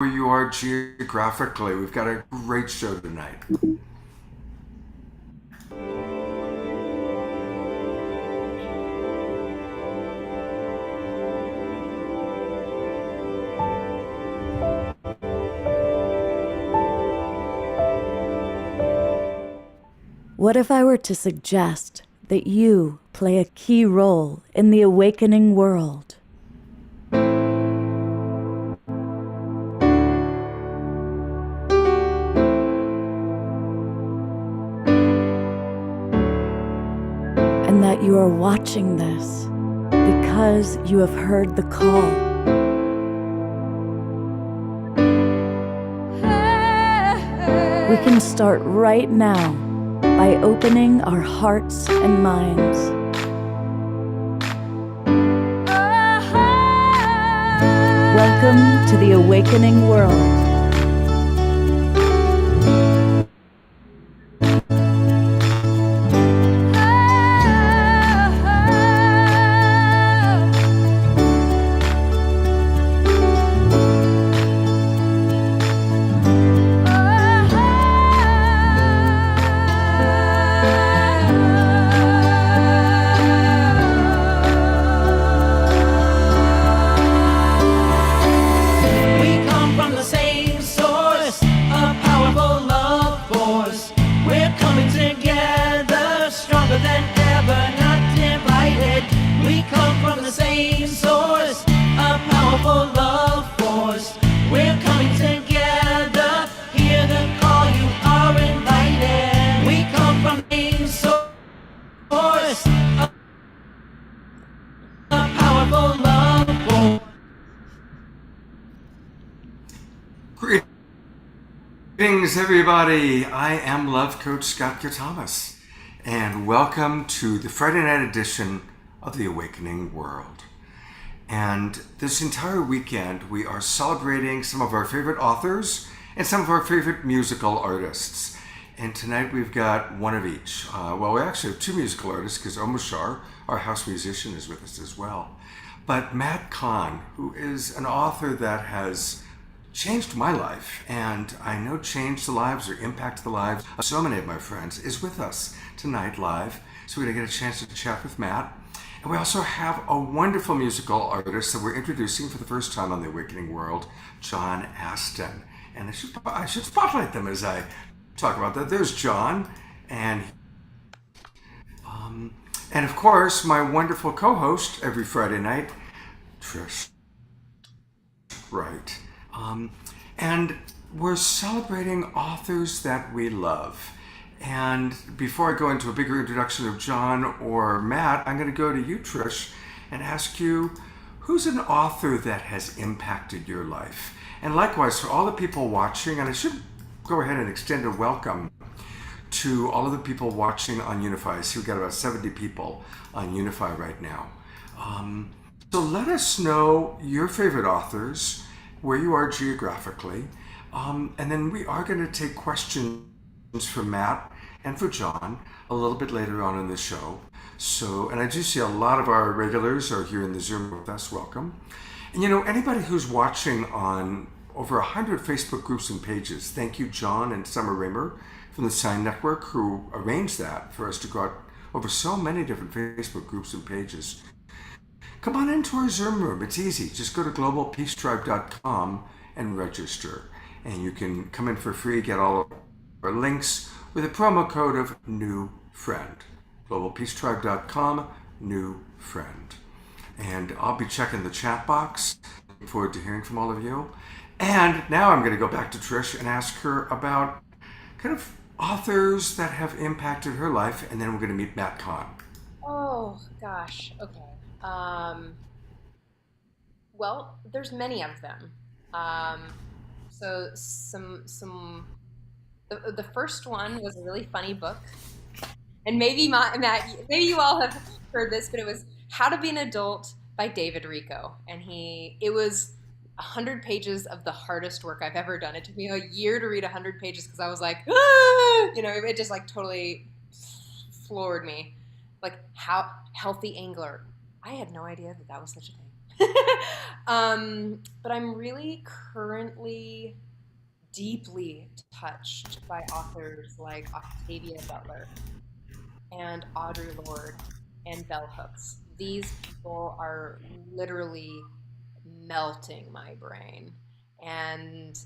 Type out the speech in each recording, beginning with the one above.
where you are geographically. We've got a great show tonight. What if I were to suggest that you play a key role in the awakening world? And that you are watching this because you have heard the call. We can start right now by opening our hearts and minds. Welcome to the awakening world. Greetings, everybody. I am Love Coach Scott Thomas, and welcome to the Friday night edition of The Awakening World. And this entire weekend, we are celebrating some of our favorite authors and some of our favorite musical artists. And tonight we've got one of each. Well, we actually have two musical artists because Omoshar, our house musician, is with us as well. But Matt Kahn, who is an author that has changed my life, and I know changed the lives or impacted the lives of so many of my friends, is with us tonight live. So we're going to get a chance to chat with Matt. And we also have a wonderful musical artist that we're introducing for the first time on The Awakening World, John Astin. And I should spotlight them as I talk about that. There's John, and of course, my wonderful co-host every Friday night, Trish Wright. And we're celebrating authors that we love. And before I go into a bigger introduction of John or Matt, I'm going to go to you, Trish, and ask you, who's an author that has impacted your life? And likewise, for all the people watching, and I should go ahead and extend a welcome to all of the people watching on Unify. I see we've got about 70 people on Unify right now. So let us know your favorite authors, where you are geographically, and then we are going to take questions for Matt and for John a little bit later on in the show. So, and I do see a lot of our regulars are here in the Zoom with us. Welcome. And you know, anybody who's watching on over 100 Facebook groups and pages, thank you, John and Summer Raymer from the Sign Network, who arranged that for us to go out over so many different Facebook groups and pages. Come on into our Zoom room. It's easy. Just go to globalpeacetribe.com and register. And you can come in for free, get all of our links with a promo code of New Friend. globalpeacetribe.com, New Friend. And I'll be checking the chat box. Looking forward to hearing from all of you. And now I'm going to go back to Trish and ask her about kind of authors that have impacted her life. And then we're going to meet Matt Kahn. Oh, gosh. Okay. Well, there's many of them. So the first one was a really funny book, and maybe Matt, maybe you all have heard this, but it was How to Be an Adult by David Rico, and it was 100 pages of the hardest work I've ever done. It took me a year to read 100 pages because I was like, ah! It just like totally floored me. Like, how healthy angler. I had no idea that was such a thing. But I'm really currently deeply touched by authors like Octavia Butler and Audre Lorde and bell hooks. These people are literally melting my brain and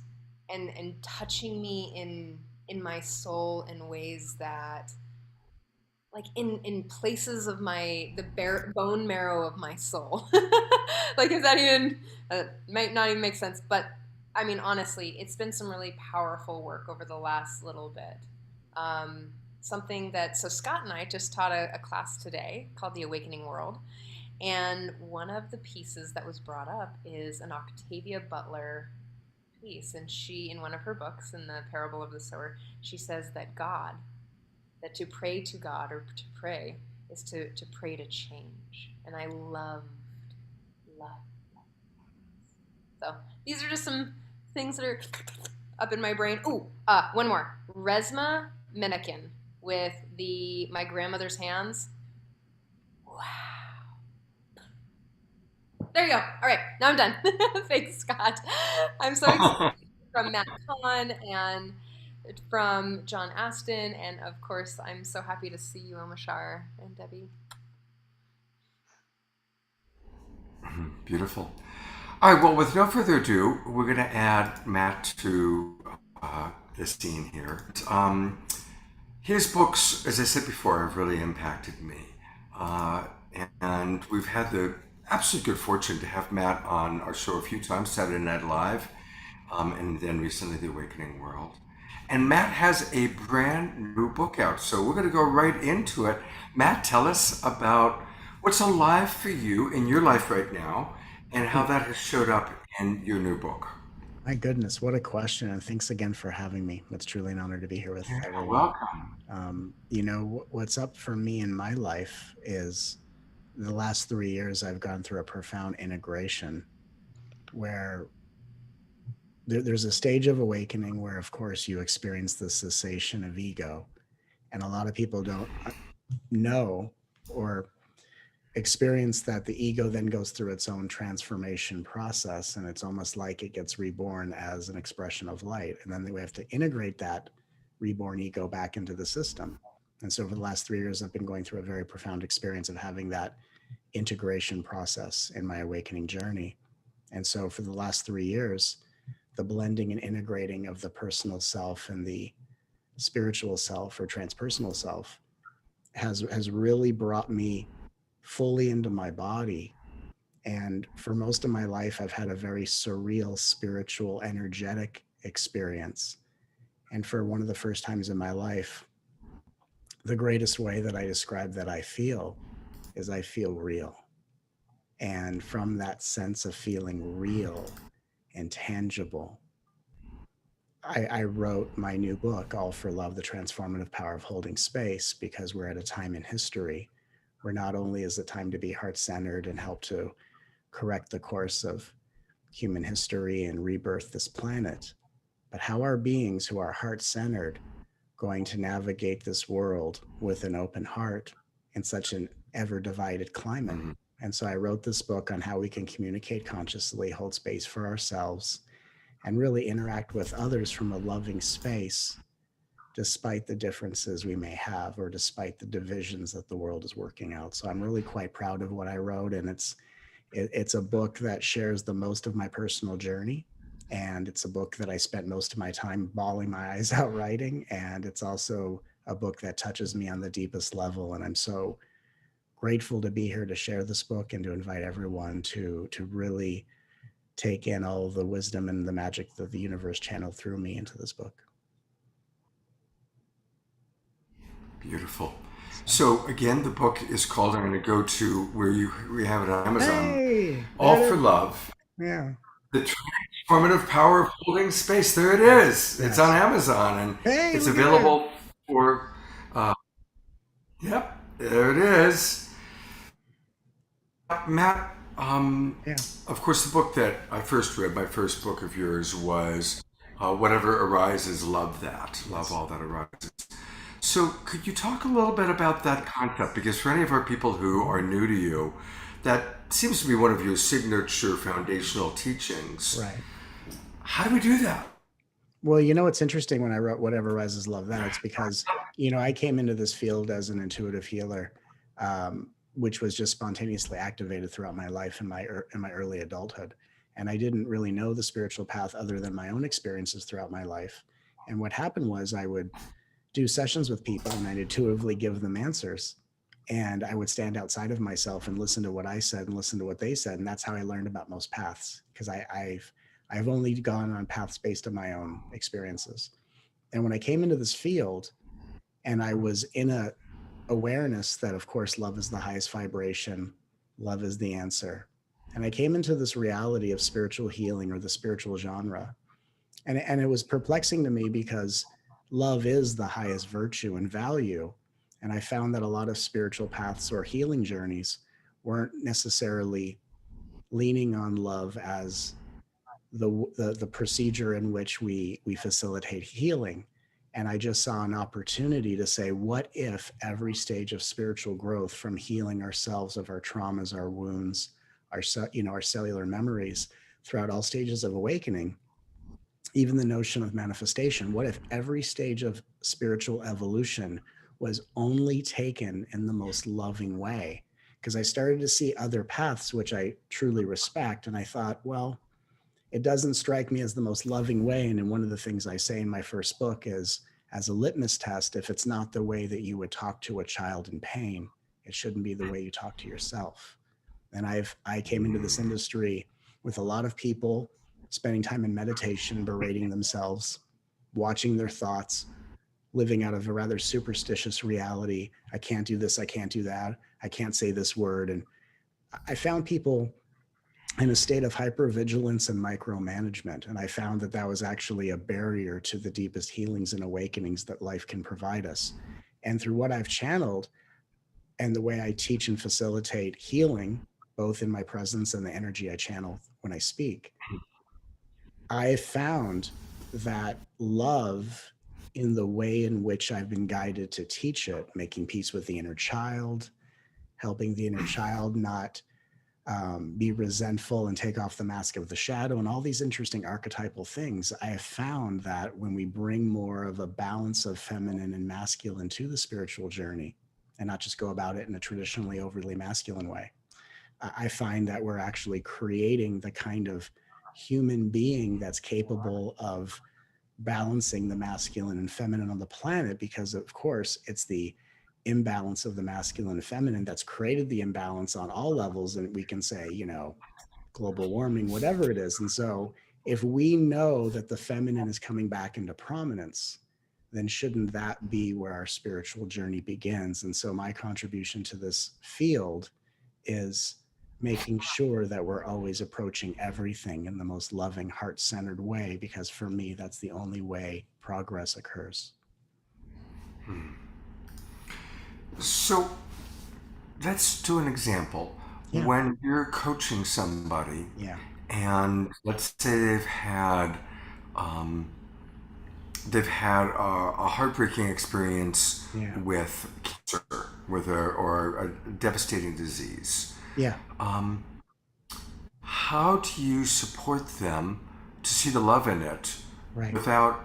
and touching me in my soul in ways that, like, in places of my the bone marrow of my soul. Like, is that even might not even make sense, but I mean, honestly, it's been some really powerful work over the last little bit. Something that so Scott and I just taught a class today called The Awakening World, and one of the pieces that was brought up is an Octavia Butler piece, and she, in one of her books, in the Parable of the Sower, she says that that to pray to God, or to pray, is to pray to change. And I love. So these are just some things that are up in my brain. Ooh, one more. Resma Menakin with the My Grandmother's Hands. Wow. There you go. All right, now I'm done. Thanks, Scott. I'm so excited, from Matt Kahn and from John Astin, and of course, I'm so happy to see you, Omashar and Debbie. Beautiful. All right, well, with no further ado, we're going to add Matt to the scene here. His books, as I said before, have really impacted me. Uh, and we've had the absolute good fortune to have Matt on our show a few times, Saturday Night Live, and then recently The Awakening World. And Matt has a brand new book out, so we're going to go right into it. Matt, tell us about what's alive for you in your life right now and how that has showed up in your new book. My goodness, what a question. And thanks again for having me. It's truly an honor to be here with Yeah, everyone. welcome. What's up for me in my life is the last 3 years I've gone through a profound integration where there's a stage of awakening where, of course, you experience the cessation of ego. And a lot of people don't know or experience that the ego then goes through its own transformation process, and it's almost like it gets reborn as an expression of light, and then we have to integrate that reborn ego back into the system. And so for the last 3 years I've been going through a very profound experience of having that integration process in my awakening journey. And so for the last 3 years, the blending and integrating of the personal self and the spiritual self or transpersonal self has really brought me fully into my body. And for most of my life, I've had a very surreal, spiritual, energetic experience. And for one of the first times in my life, the greatest way that I describe that I feel is I feel real. And from that sense of feeling real and tangible, I wrote my new book, All for Love, The Transformative Power of Holding Space, because we're at a time in history where not only is it time to be heart-centered and help to correct the course of human history and rebirth this planet, but how are beings who are heart-centered going to navigate this world with an open heart in such an ever-divided climate? Mhm. And so I wrote this book on how we can communicate consciously, hold space for ourselves, and really interact with others from a loving space, despite the differences we may have or despite the divisions that the world is working out. So I'm really quite proud of what I wrote, and it's a book that shares the most of my personal journey, and it's a book that I spent most of my time bawling my eyes out writing, and it's also a book that touches me on the deepest level. And I'm so grateful to be here to share this book and to invite everyone to really take in all the wisdom and the magic that the universe channeled through me into this book. Beautiful. So again, the book is called, I'm going to go to where we have it on Amazon, Hey, All for Love, yeah. The Transformative Power of Holding Space. There it is. It's Yes. on Amazon, and Hey, it's look at available for, yep, there it is. Matt, Yeah. of course, the book that I first read, my first book of yours, was Whatever Arises, Love That. Love Yes. all that arises. So, could you talk a little bit about that concept? Because for any of our people who are new to you, that seems to be one of your signature foundational teachings. Right. How do we do that? Well, you know, it's interesting when I wrote Whatever Rises Love That, it's because, you know, I came into this field as an intuitive healer, which was just spontaneously activated throughout my life in my early adulthood. And I didn't really know the spiritual path other than my own experiences throughout my life. And what happened was I would do sessions with people and I'd intuitively give them answers. And I would stand outside of myself and listen to what I said and listen to what they said. And that's how I learned about most paths, because I've only gone on paths based on my own experiences. And when I came into this field and I was in a awareness that, of course, love is the highest vibration, love is the answer. And I came into this reality of spiritual healing, or the spiritual genre. And it was perplexing to me because love is the highest virtue and value. And I found that a lot of spiritual paths or healing journeys weren't necessarily leaning on love as the procedure in which we facilitate healing. And I just saw an opportunity to say, what if every stage of spiritual growth, from healing ourselves of our traumas, our wounds, our cellular memories, throughout all stages of awakening, even the notion of manifestation, what if every stage of spiritual evolution was only taken in the most loving way? Because I started to see other paths, which I truly respect. And I thought, well, it doesn't strike me as the most loving way. And one of the things I say in my first book is, as a litmus test, if it's not the way that you would talk to a child in pain, it shouldn't be the way you talk to yourself. And I came into this industry with a lot of people spending time in meditation, berating themselves, watching their thoughts, living out of a rather superstitious reality. I can't do this, I can't do that, I can't say this word. And I found people in a state of hypervigilance and micromanagement. And I found that that was actually a barrier to the deepest healings and awakenings that life can provide us. And through what I've channeled and the way I teach and facilitate healing, both in my presence and the energy I channel when I speak, I found that love, in the way in which I've been guided to teach it, making peace with the inner child, helping the inner child not be resentful and take off the mask of the shadow, and all these interesting archetypal things, I have found that when we bring more of a balance of feminine and masculine to the spiritual journey, and not just go about it in a traditionally overly masculine way, I find that we're actually creating the kind of human being that's capable of balancing the masculine and feminine on the planet, because of course it's the imbalance of the masculine and feminine that's created the imbalance on all levels. And we can say, you know, global warming, whatever it is. And so if we know that the feminine is coming back into prominence, then shouldn't that be where our spiritual journey begins? And so my contribution to this field is making sure that we're always approaching everything in the most loving, heart-centered way, because for me, that's the only way progress occurs. So let's do an example. Yeah. When you're coaching somebody, Yeah. and let's say they've had a heartbreaking experience Yeah. with cancer, or a devastating disease. Yeah. How do you support them to see the love in it, Right. without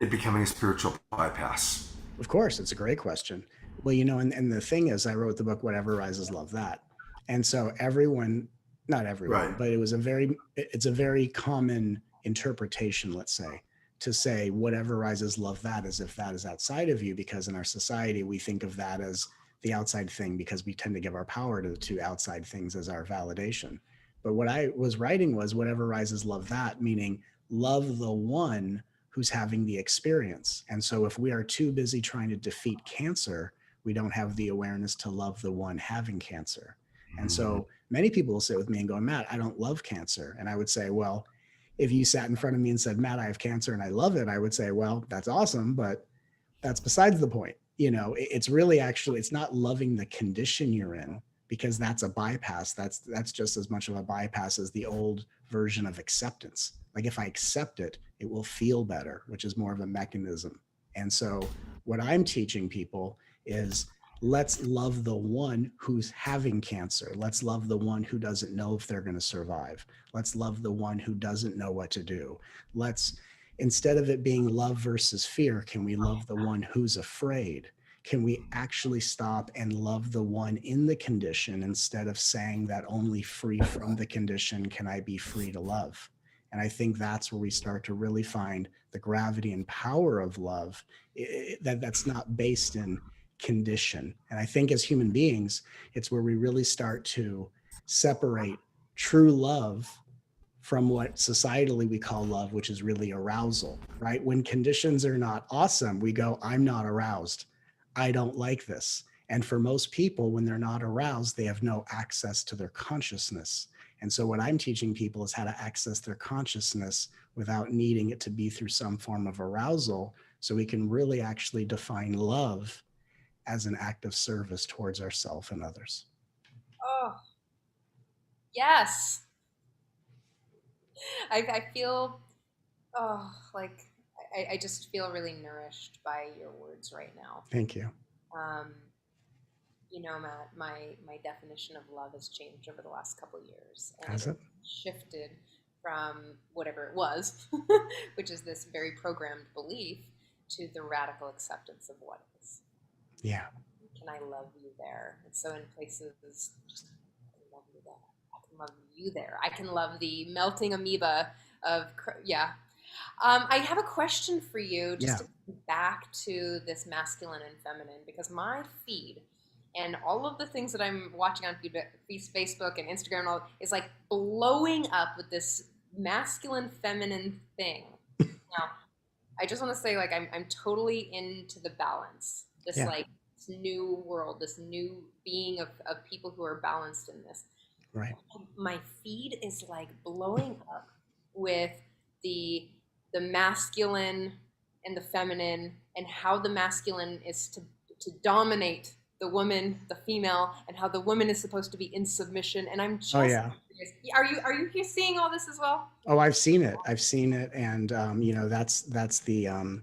it becoming a spiritual bypass? Of course, it's a great question. Well, you know, and the thing is, I wrote the book, Whatever Rises Love That. And so everyone, not everyone, Right. but it's a very common interpretation, let's say, to say whatever rises love that, as if that is outside of you, because in our society, we think of that as the outside thing, because we tend to give our power to outside things as our validation. But what I was writing was whatever rises love that, meaning love the one who's having the experience. And so if we are too busy trying to defeat cancer, we don't have the awareness to love the one having cancer. And so many people will sit with me and go, Matt, I don't love cancer. And I would say, well, if you sat in front of me and said, Matt, I have cancer and I love it, I would say, well, that's awesome, but that's besides the point. You know, it's really actually, it's not loving the condition you're in, because that's a bypass. That's just as much of a bypass as the old version of acceptance. Like if I accept it, it will feel better, which is more of a mechanism. And so what I'm teaching people is Let's love the one who's having cancer. Let's love the one who doesn't know if they're going to survive. Let's love the one who doesn't know what to do. Let's, instead of it being love versus fear, can we love the one who's afraid? Can we actually stop and love the one in the condition instead of saying that only free from the condition can I be free to love? And I think that's where we start to really find the gravity and power of love, that's not based in condition. And I think as human beings, it's where we really start to separate true love from what societally we call love, which is really arousal, right? When conditions are not awesome, we go, I'm not aroused. I don't like this. And for most people, when they're not aroused, they have no access to their consciousness. And so what I'm teaching people is how to access their consciousness without needing it to be through some form of arousal, so we can really actually define love as an act of service towards ourselves and others. Oh, yes. I feel, oh, like I just feel really nourished by your words right now. Thank you. Um, you know, Matt, my definition of love has changed over the last couple of years, and Has it? shifted from whatever it was, which is this very programmed belief, to the radical acceptance of what is. Yeah. Can I love you there? And so in places, just I can love you there. I can love you there. I can love the melting amoeba of, yeah. I have a question for you, just to come back to this masculine and feminine, because my feed and all of the things that I'm watching on Facebook and Instagram and all is like blowing up with this masculine feminine thing. Now, I just want to say, like, I'm totally into the balance. This like this new world, this new being of people who are balanced in this. Right. My feed is like blowing up with the masculine and the feminine, and how the masculine is to dominate the woman, the female, and how the woman is supposed to be in submission. And I'm just curious, are you seeing all this as well? Oh, I've seen it. And you know, that's the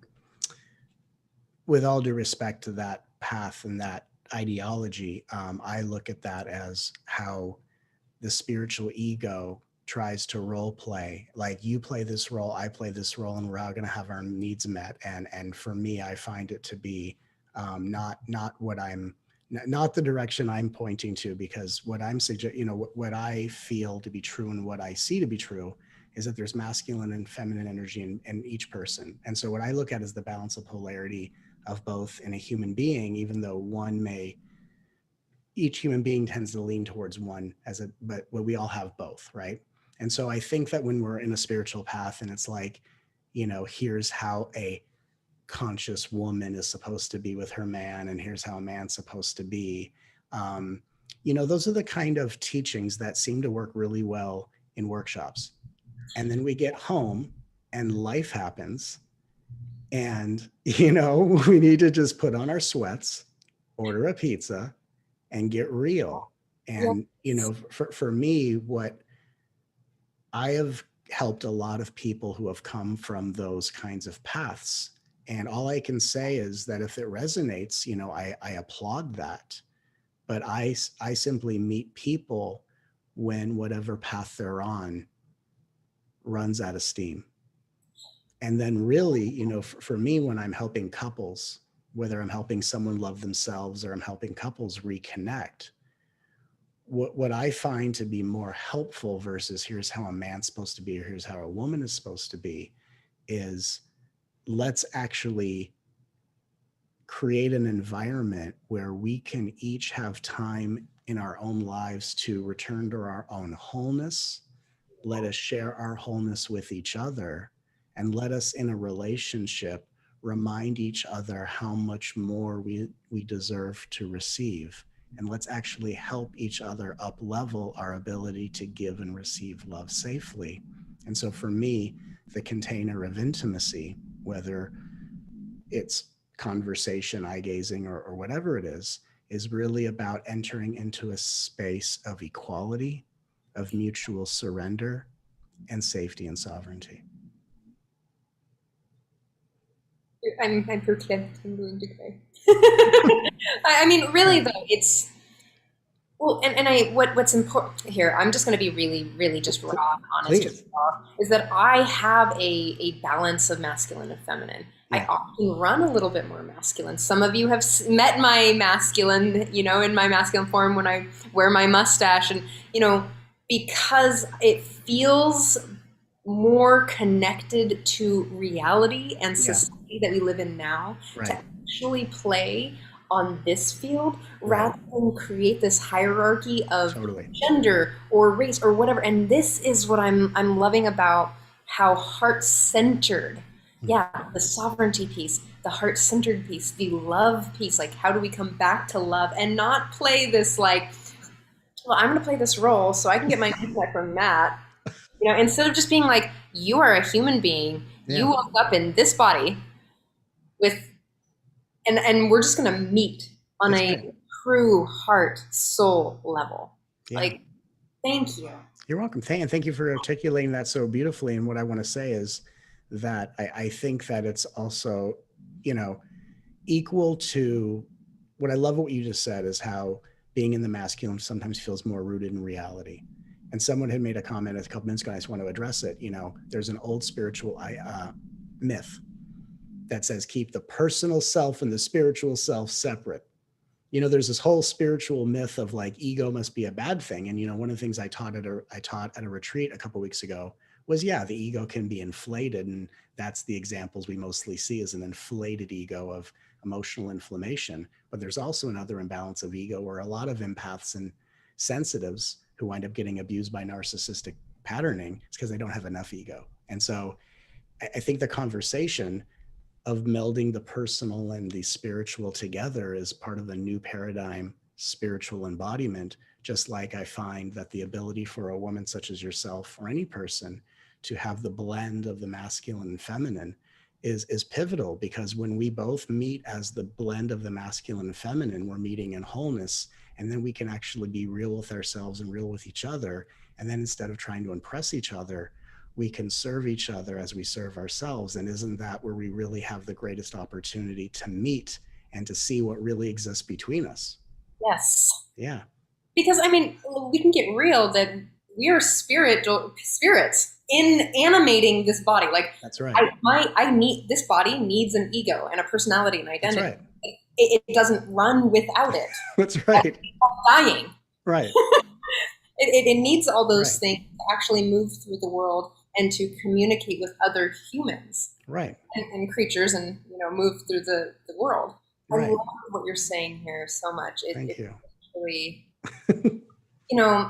with all due respect to that path and that ideology, I look at that as how the spiritual ego tries to role play. Like, you play this role, I play this role, and we're all going to have our needs met. And for me, I find it to be not what I'm, not the direction I'm pointing to, because what I'm suggesting, you know, what I feel to be true and what I see to be true is that there's masculine and feminine energy in each person. And so what I look at is the balance of polarity of both in a human being, even though each human being tends to lean towards one but we all have both, right? And so I think that when we're in a spiritual path and it's like, you know, here's how a conscious woman is supposed to be with her man, and here's how a man's supposed to be, you know, those are the kind of teachings that seem to work really well in workshops. And then we get home and life happens, and, you know, we need to just put on our sweats, order a pizza, and get real. And, you know, for me, what I have helped a lot of people who have come from those kinds of paths. And all I can say is that if it resonates, you know, I applaud that. But I simply meet people when whatever path they're on runs out of steam. And then really, you know, for me, when I'm helping couples, whether I'm helping someone love themselves or I'm helping couples reconnect, what I find to be more helpful versus here's how a man's supposed to be or here's how a woman is supposed to be is, let's actually create an environment where we can each have time in our own lives to return to our own wholeness. Let us share our wholeness with each other, and let us in a relationship remind each other how much more we deserve to receive. And let's actually help each other up level our ability to give and receive love safely. And so for me, the container of intimacy, whether it's conversation, eye gazing, or whatever it is really about entering into a space of equality, of mutual surrender, and safety and sovereignty. I'm verklempt. I'm going to cry. I mean, really though, it's well, and what's important here. I'm just going to be really just raw and honest with you all, is that I have a balance of masculine and feminine. I often run a little bit more masculine. Some of you have met my masculine, you know, in my masculine form when I wear my mustache, and you know, because it feels more connected to reality and society that we live in now, to actually play on this field rather than create this hierarchy of gender or race or whatever. And this is what I'm loving about how heart-centered, the sovereignty piece, the heart-centered piece, the love piece, like how do we come back to love and not play this like, well, I'm going to play this role so I can get my feedback from Matt. You know, instead of just being like, you are a human being, you woke up in this body with, and we're just going to meet on a true heart, soul level. Like, thank you. You're welcome. Thank you for articulating that so beautifully. And what I want to say is that I think that it's also, you know, equal to what I love what you just said is how being in the masculine sometimes feels more rooted in reality. And someone had made a comment a couple minutes ago, and I just want to address it. You know, there's an old spiritual myth that says keep the personal self and the spiritual self separate. You know, there's this whole spiritual myth of like ego must be a bad thing. And, you know, one of the things I taught at a retreat a couple of weeks ago was, the ego can be inflated. And that's the examples we mostly see is an inflated ego of emotional inflammation. But there's also another imbalance of ego where a lot of empaths and sensitives who wind up getting abused by narcissistic patterning is because they don't have enough ego. And so I think the conversation of melding the personal and the spiritual together is part of the new paradigm spiritual embodiment, just like I find that the ability for a woman such as yourself or any person to have the blend of the masculine and feminine is pivotal, because when we both meet as the blend of the masculine and feminine, we're meeting in wholeness, and then we can actually be real with ourselves and real with each other. And then instead of trying to impress each other, we can serve each other as we serve ourselves. And isn't that where we really have the greatest opportunity to meet and to see what really exists between us? Yes. Yeah. Because I mean, we can get real that we are spirits in animating this body. Like, that's right. I need, this body needs an ego and a personality and identity. That's right. It doesn't run without it. That's right. It's dying. Right. It needs all those things to actually move through the world and to communicate with other humans, right, and creatures, and you know, move through the world. Right. I love what you're saying here so much. Thank you. Really, you know,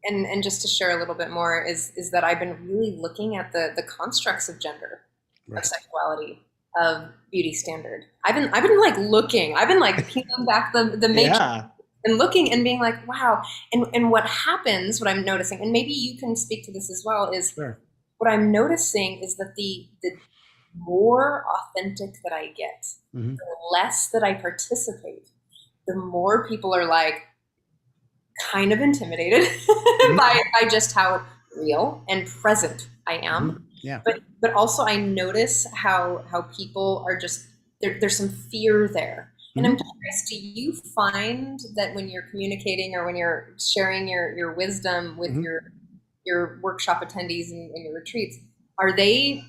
and just to share a little bit more is that I've been really looking at the constructs of gender, of sexuality, of beauty standard. I've been like looking. I've been like peeling back the matrix. And looking and being like, wow. And what happens, what I'm noticing, and maybe you can speak to this as well, is what I'm noticing is that the more authentic that I get, the less that I participate, the more people are like kind of intimidated by just how real and present I am. Yeah. But also I notice how people are just, there's some fear there. And I'm curious, do you find that when you're communicating or when you're sharing your wisdom with your workshop attendees and your retreats, are they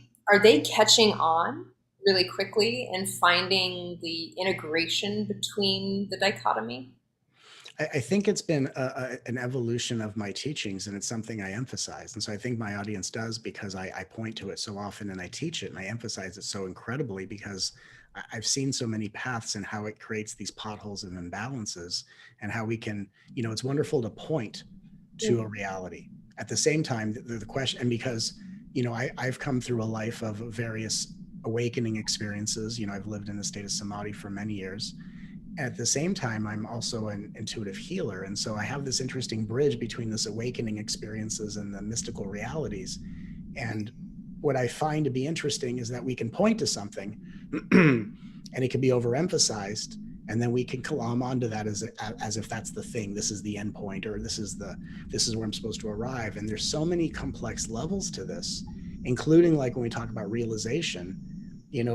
catching on really quickly and finding the integration between the dichotomy? I think it's been an evolution of my teachings, and it's something I emphasize. And so I think my audience does, because I point to it so often and I teach it and I emphasize it so incredibly, because I've seen so many paths and how it creates these potholes and imbalances, and how we can, you know, it's wonderful to point to a reality. At the same time, the question, and because, you know, I've come through a life of various awakening experiences. You know, I've lived in a state of samadhi for many years. At the same time, I'm also an intuitive healer. And so I have this interesting bridge between this awakening experiences and the mystical realities. And what I find to be interesting is that we can point to something and it can be overemphasized, and then we can glom onto that as if that's the thing. This is the end point, or this is where I'm supposed to arrive. And there's so many complex levels to this, including like when we talk about realization,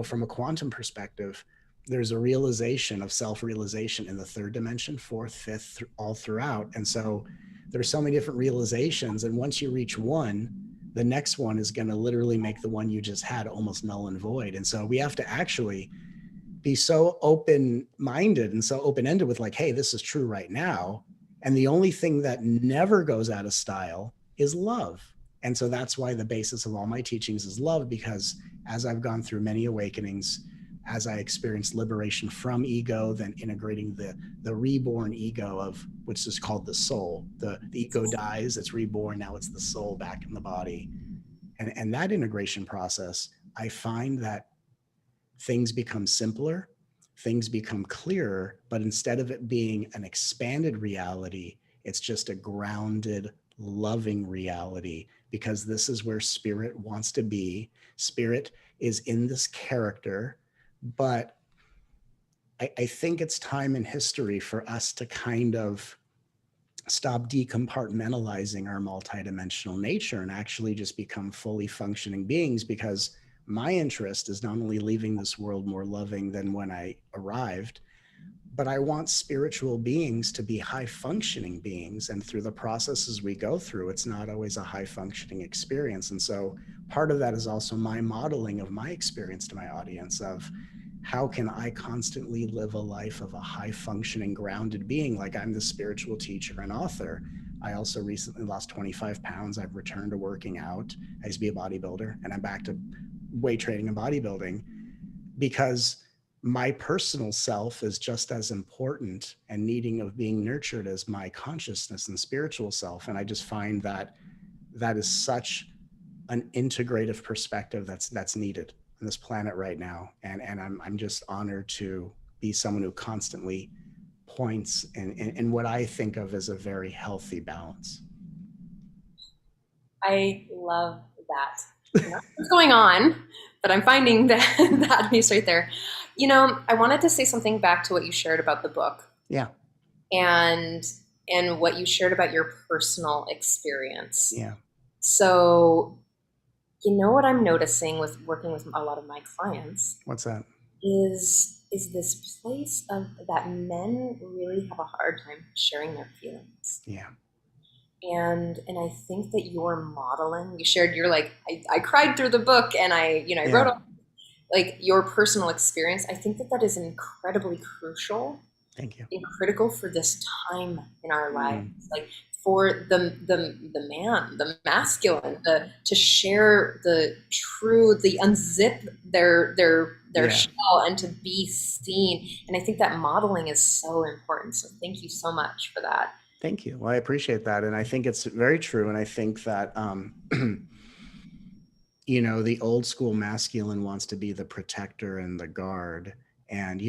from a quantum perspective, there's a realization of self-realization in the third dimension, fourth, fifth, all throughout. And so there's so many different realizations. And once you reach one, the next one is going to literally make the one you just had almost null and void. And so we have to actually be so open-minded and so open-ended with like, hey, this is true right now. And the only thing that never goes out of style is love. And so that's why the basis of all my teachings is love, because as I've gone through many awakenings, as I experienced liberation from ego, then integrating the reborn ego of, which is called the soul. The ego dies, it's reborn, now it's the soul back in the body. And that integration process, I find that things become simpler, things become clearer, but instead of it being an expanded reality, it's just a grounded, loving reality, because this is where spirit wants to be. Spirit is in this character, but I think it's time in history for us to kind of stop decompartmentalizing our multidimensional nature and actually just become fully functioning beings, because my interest is not only leaving this world more loving than when I arrived, but I want spiritual beings to be high functioning beings. And through the processes we go through, it's not always a high functioning experience. And so part of that is also my modeling of my experience to my audience of how can I constantly live a life of a high functioning, grounded being? Like, I'm the spiritual teacher and author. I also recently lost 25 pounds. I've returned to working out. I used to be a bodybuilder, and I'm back to weight training and bodybuilding, because my personal self is just as important and needing of being nurtured as my consciousness and spiritual self. And I just find that that is such an integrative perspective that's needed on this planet right now. And I'm just honored to be someone who constantly points in what I think of as a very healthy balance. I love that. What's going on, but I'm finding that that piece right there. I wanted to say something back to what you shared about the book. Yeah. And what you shared about your personal experience. Yeah. So, what I'm noticing with working with a lot of my clients. What's that? Is this place of that men really have a hard time sharing their feelings. Yeah. And I think that you're modeling, you shared, you're like, I cried through the book, and I wrote all, like, your personal experience. I think that is incredibly crucial. Thank you. And critical for this time in our lives, like for the man, the masculine, to share the true, the unzip their shell and to be seen. And I think that modeling is so important. So thank you so much for that. Thank you. Well, I appreciate that. And I think it's very true. And I think that, the old school masculine wants to be the protector and the guard. And,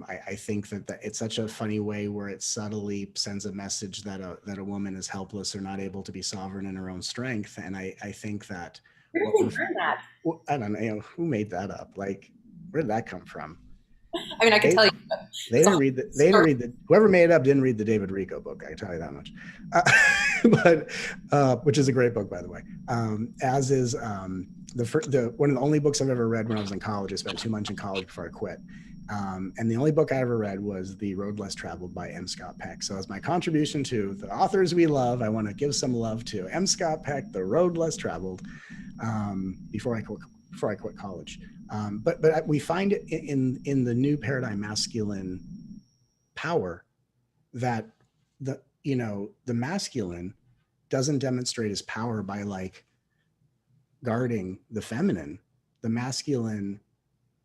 I think that it's such a funny way where it subtly sends a message that a woman is helpless or not able to be sovereign in her own strength. And I think that, where did they learn that? I don't know, who made that up? Like, where did that come from? I mean, I can tell you. They didn't read whoever made it up didn't read the David Rico book. I can tell you that much. But which is a great book, by the way. As is one of the only books I've ever read when I was in college. I spent 2 months in college before I quit. And the only book I ever read was The Road Less Traveled by M. Scott Peck. So as my contribution to the authors we love, I want to give some love to M. Scott Peck, The Road Less Traveled, before I quit college. But we find it in the new paradigm masculine power that the masculine doesn't demonstrate his power by like guarding the feminine. The masculine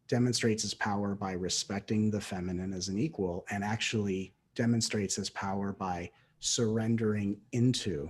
demonstrates his power by respecting the feminine as an equal, and actually demonstrates his power by surrendering into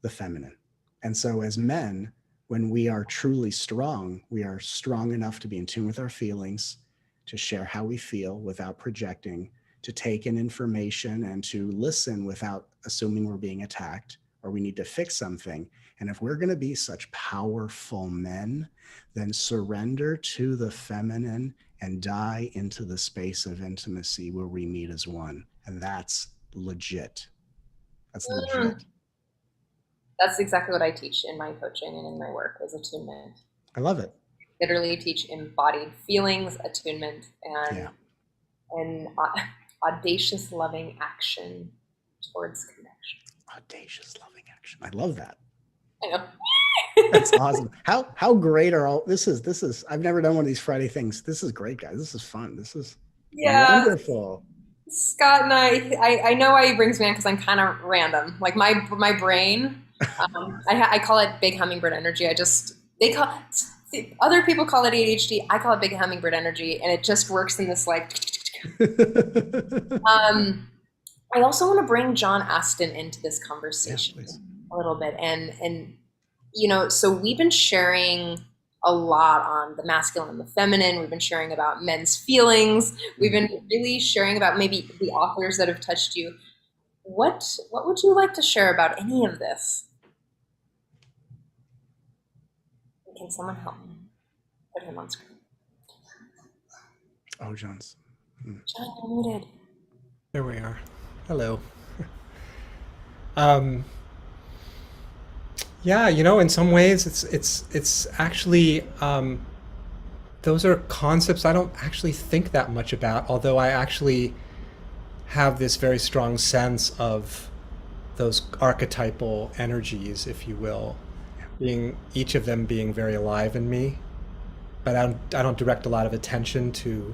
the feminine. And so as men, when we are truly strong, we are strong enough to be in tune with our feelings, to share how we feel without projecting, to take in information and to listen without assuming we're being attacked or we need to fix something. And if we're going to be such powerful men, then surrender to the feminine and die into the space of intimacy where we meet as one. And that's legit. That's legit. That's exactly what I teach in my coaching and in my work as attunement. I love it. literally teach embodied feelings, attunement, Yeah. and audacious loving action towards connection. Audacious loving action. I love that. I know. That's awesome. How great are all this is I've never done one of these Friday things. This is great, guys. This is fun. This is wonderful. Scott and I know why he brings me on, because I'm kind of random. Like my brain, I call it big hummingbird energy. Other people call it ADHD. I call it big hummingbird energy, and it just works in this like. I also want to bring John Astin into this conversation a little bit, and so we've been sharing a lot on the masculine and the feminine. We've been sharing about men's feelings. We've been really sharing about maybe the authors that have touched you. What would you like to share about any of this? Can someone help me put him on screen? Oh, John's. John, you're muted. There we are. Hello. Yeah, in some ways it's actually those are concepts I don't actually think that much about, although I actually have this very strong sense of those archetypal energies, if you will, each of them being very alive in me. But I don't direct a lot of attention to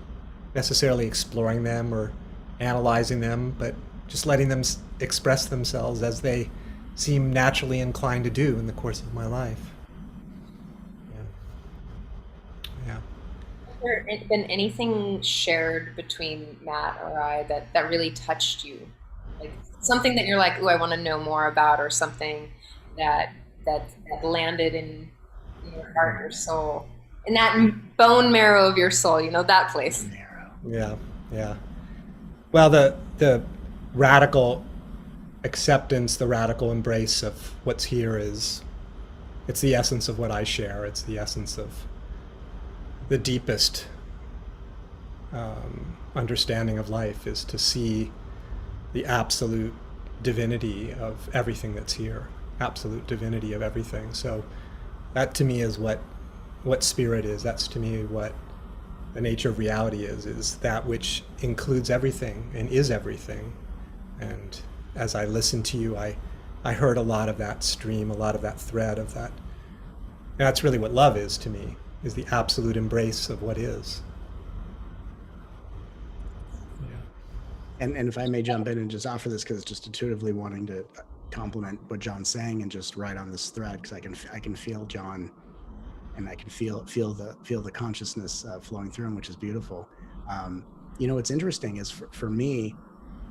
necessarily exploring them or analyzing them, but just letting them express themselves as they seem naturally inclined to do in the course of my life. Yeah. Has there been anything shared between Matt or I that really touched you? Like something that you're like, ooh, I want to know more about, or something that landed in your heart, your soul, in that bone marrow of your soul, that place. Yeah. Well, the radical acceptance, the radical embrace of what's here it's the essence of what I share. It's the essence of the deepest understanding of life, is to see the absolute divinity of everything that's here, absolute divinity of everything. So that to me is what spirit is. That's to me what the nature of reality is that which includes everything and is everything. And as I listened to you, I heard a lot of that stream, a lot of that thread of that. And that's really what love is to me, is the absolute embrace of what is. Yeah. And if I may jump in and just offer this, because just intuitively wanting to compliment what John's saying and just right on this thread, because I can feel John, and I can feel the consciousness flowing through him, which is beautiful. What's interesting is for me,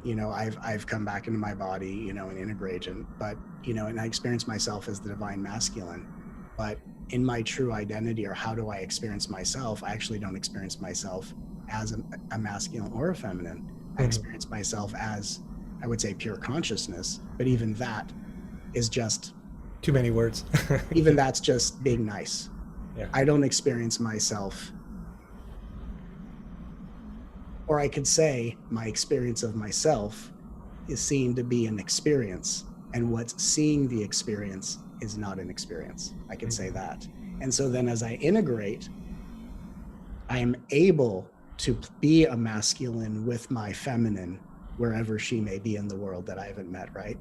I've come back into my body, in integration, but, and I experience myself as the divine masculine, but in my true identity, or how do I experience myself? I actually don't experience myself as a masculine or a feminine. I experience myself as, I would say, pure consciousness, but even that is just too many words. Even that's just being nice. Yeah. I don't experience myself, or I could say my experience of myself is seen to be an experience, and what's seeing the experience is not an experience. I can say that. And so then as I integrate, I am able to be a masculine with my feminine wherever she may be in the world that I haven't met, right?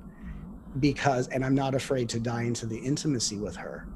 And I'm not afraid to die into the intimacy with her,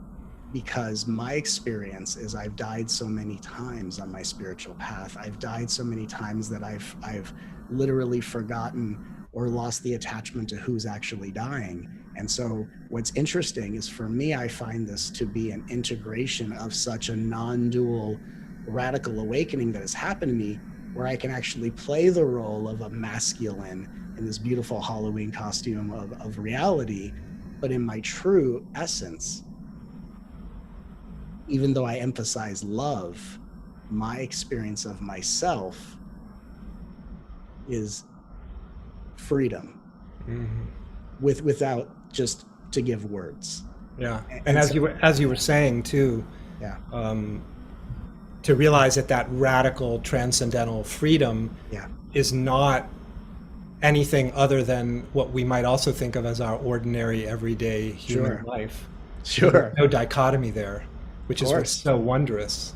because my experience is I've died so many times on my spiritual path. I've died so many times that I've literally forgotten or lost the attachment to who's actually dying. And so what's interesting is, for me, I find this to be an integration of such a non-dual radical awakening that has happened to me, where I can actually play the role of a masculine in this beautiful Halloween costume of reality, but in my true essence, even though I emphasize love, my experience of myself is freedom, without just to give words. Yeah, and as you were saying too, yeah, to realize that radical transcendental freedom is not anything other than what we might also think of as our ordinary, everyday human life. Sure. There's no dichotomy there, which is what's so wondrous.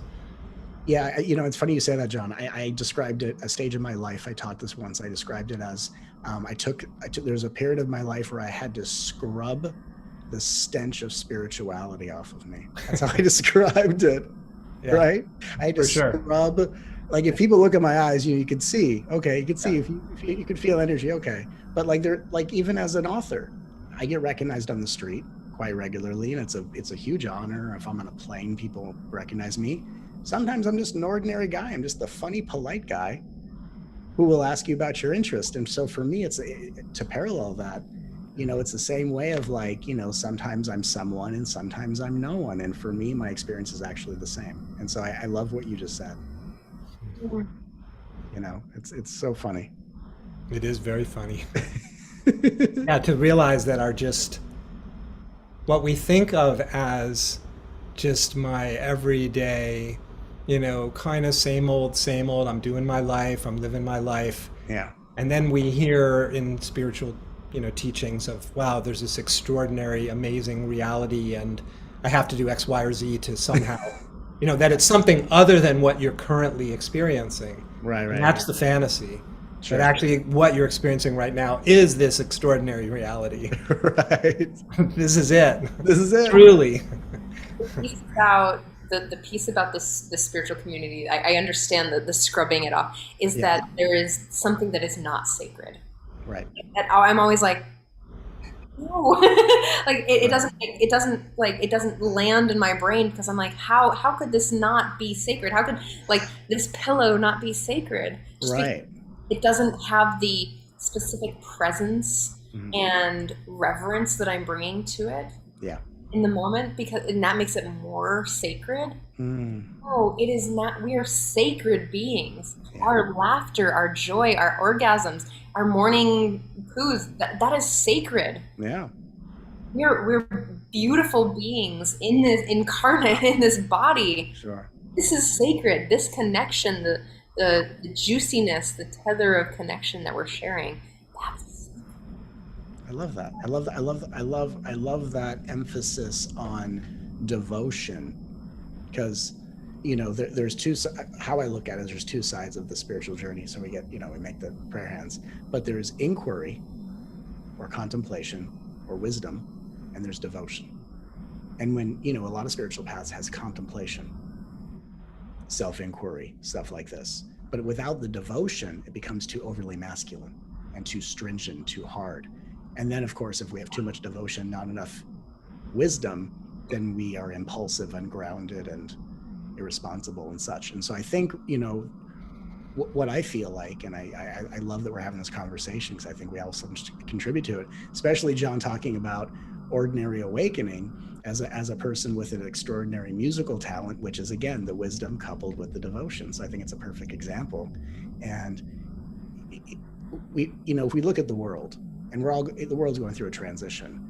Yeah, it's funny you say that, John. I described it, a stage of my life. I taught this once. I described it as I took. There was a period of my life where I had to scrub the stench of spirituality off of me. That's how I described it. Yeah, right? I had to scrub. Like if people look at my eyes, you could see. Okay, you could see if you could feel energy. Okay, but like even as an author, I get recognized on the street quite regularly, and it's a huge honor. If I'm on a plane, people recognize me. Sometimes I'm just an ordinary guy. I'm just the funny, polite guy who will ask you about your interest. And so for me, to parallel that, it's the same way of like, sometimes I'm someone and sometimes I'm no one. And for me, my experience is actually the same. And so I love what you just said. It's so funny. It is very funny. Yeah, to realize that what we think of as just my everyday, kind of same old, I'm doing my life, I'm living my life. Yeah. And then we hear in spiritual, teachings of, wow, there's this extraordinary, amazing reality, and I have to do X, Y, or Z to somehow, that it's something other than what you're currently experiencing. Right. And that's the fantasy. Sure. But actually what you're experiencing right now is this extraordinary reality. Right. This is it. Truly. The piece about the spiritual community, I understand that the scrubbing it off is that there is something that is not sacred. Right. And I'm always like, no, like it doesn't land in my brain, because I'm like, how could this not be sacred? How could like this pillow not be sacred? Right. It doesn't have the specific presence and reverence that I'm bringing to it. Yeah. In the moment, and that makes it more sacred. No, it is not. We are sacred beings. Yeah. Our laughter, our joy, our orgasms, our morning poos, that is sacred. Yeah. We're beautiful beings in this incarnate in this body. Sure. This is sacred. This connection, the juiciness, the tether of connection that we're sharing. I love that. I love that emphasis on devotion, because, there's how I look at it is there's two sides of the spiritual journey. So we make the prayer hands, but there's inquiry or contemplation or wisdom, and there's devotion. And when, a lot of spiritual paths has contemplation, self-inquiry, stuff like this. But without the devotion, it becomes too overly masculine and too stringent, too hard. And then, of course, if we have too much devotion, not enough wisdom, then we are impulsive, ungrounded, and irresponsible and such. And so I think, what I feel like, and I love that we're having this conversation, because I think we all contribute to it, especially John talking about ordinary awakening as a person with an extraordinary musical talent, which is, again, the wisdom coupled with the devotion. So I think it's a perfect example. And if we look at the world, and the world's going through a transition,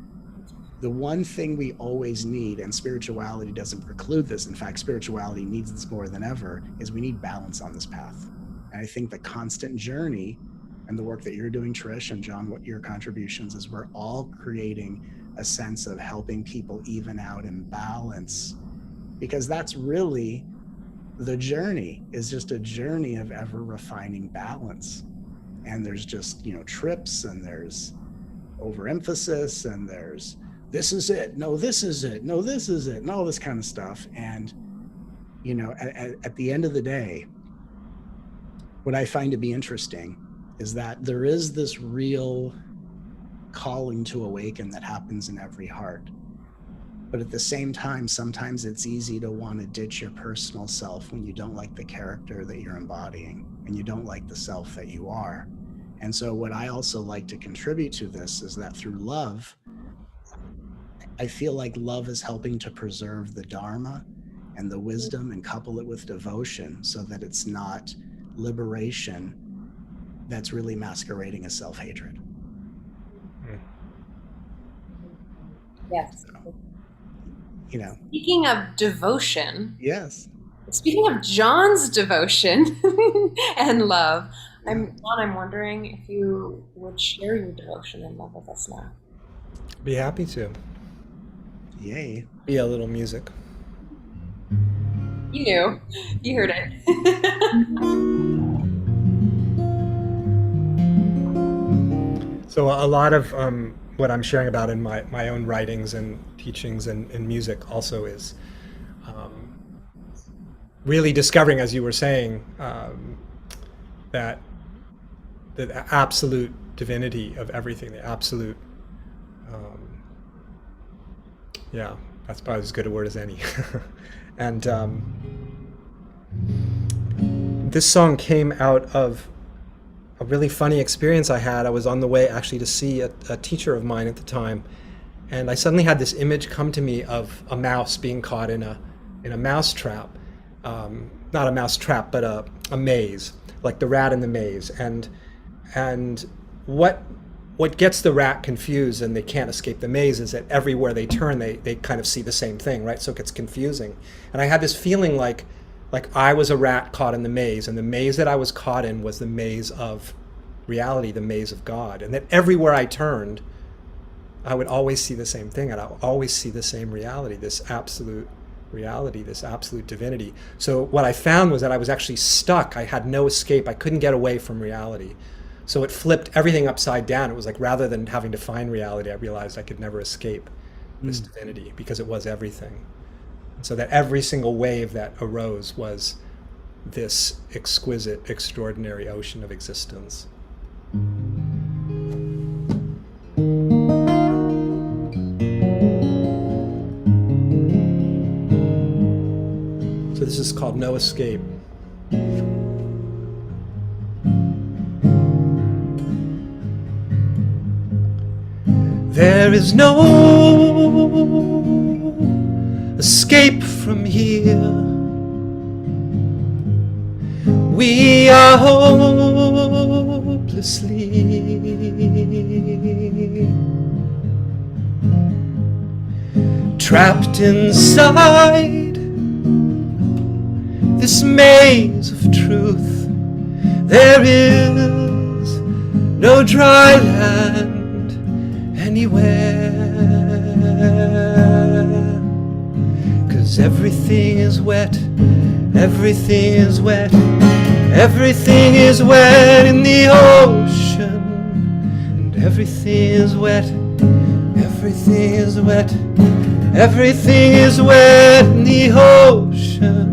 the one thing we always need, and spirituality doesn't preclude this, in fact, spirituality needs this more than ever, is we need balance on this path. And I think the constant journey and the work that you're doing, Trish, and John, what your contributions is, we're all creating a sense of helping people even out and balance, because that's really the journey, is just a journey of ever refining balance. And there's just, trips, and there's overemphasis, and there's this is it, no, this is it, no, this is it, and all this kind of stuff. And, at the end of the day, what I find to be interesting is that there is this real calling to awaken that happens in every heart. But at the same time, sometimes it's easy to want to ditch your personal self when you don't like the character that you're embodying, and you don't like the self that you are. And so what I also like to contribute to this is that through love, I feel like love is helping to preserve the Dharma and the wisdom and couple it with devotion, so that it's not liberation that's really masquerading as self-hatred. Yes. So, Speaking of devotion. Yes. Speaking of John's devotion and love, I'm wondering if you would share your devotion and love with us now. Be happy to. Yay. Be a little music. You knew. You heard it. So a lot of what I'm sharing about in my own writings and teachings and music also is really discovering, as you were saying, that the absolute divinity of everything, the absolute, yeah, that's probably as good a word as any. And this song came out of a really funny experience I had. I was on the way actually to see a teacher of mine at the time, and I suddenly had this image come to me of a mouse being caught in a mouse trap. Not a mouse trap, but a maze, like the rat in the maze. And what gets the rat confused and they can't escape the maze is that everywhere they turn, they kind of see the same thing, right? So it gets confusing. And I had this feeling like I was a rat caught in the maze, and the maze that I was caught in was the maze of reality, the maze of God. And that everywhere I turned, I would always see the same thing, and I would always see the same reality, this absolute reality, this absolute divinity. So what I found was that I was actually stuck. I had no escape. I couldn't get away from reality. So it flipped everything upside down. It was like, rather than having to find reality, I realized I could never escape this divinity, because it was everything. And so that every single wave that arose was this exquisite, extraordinary ocean of existence. So this is called No Escape. There is no escape from here. We are hopelessly trapped inside this maze of truth. There is no dry land anywhere, 'cause everything is wet, everything is wet, everything is wet in the ocean, and everything is wet, everything is wet, everything is wet in the ocean.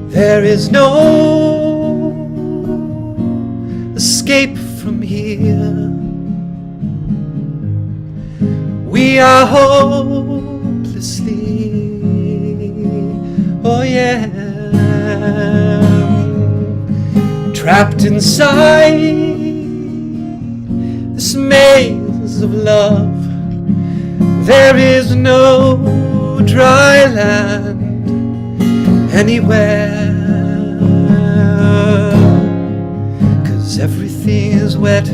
There is no escape from here. We are hopelessly, oh yeah, trapped inside this maze of love. There is no dry land anywhere, 'cause everything is wet,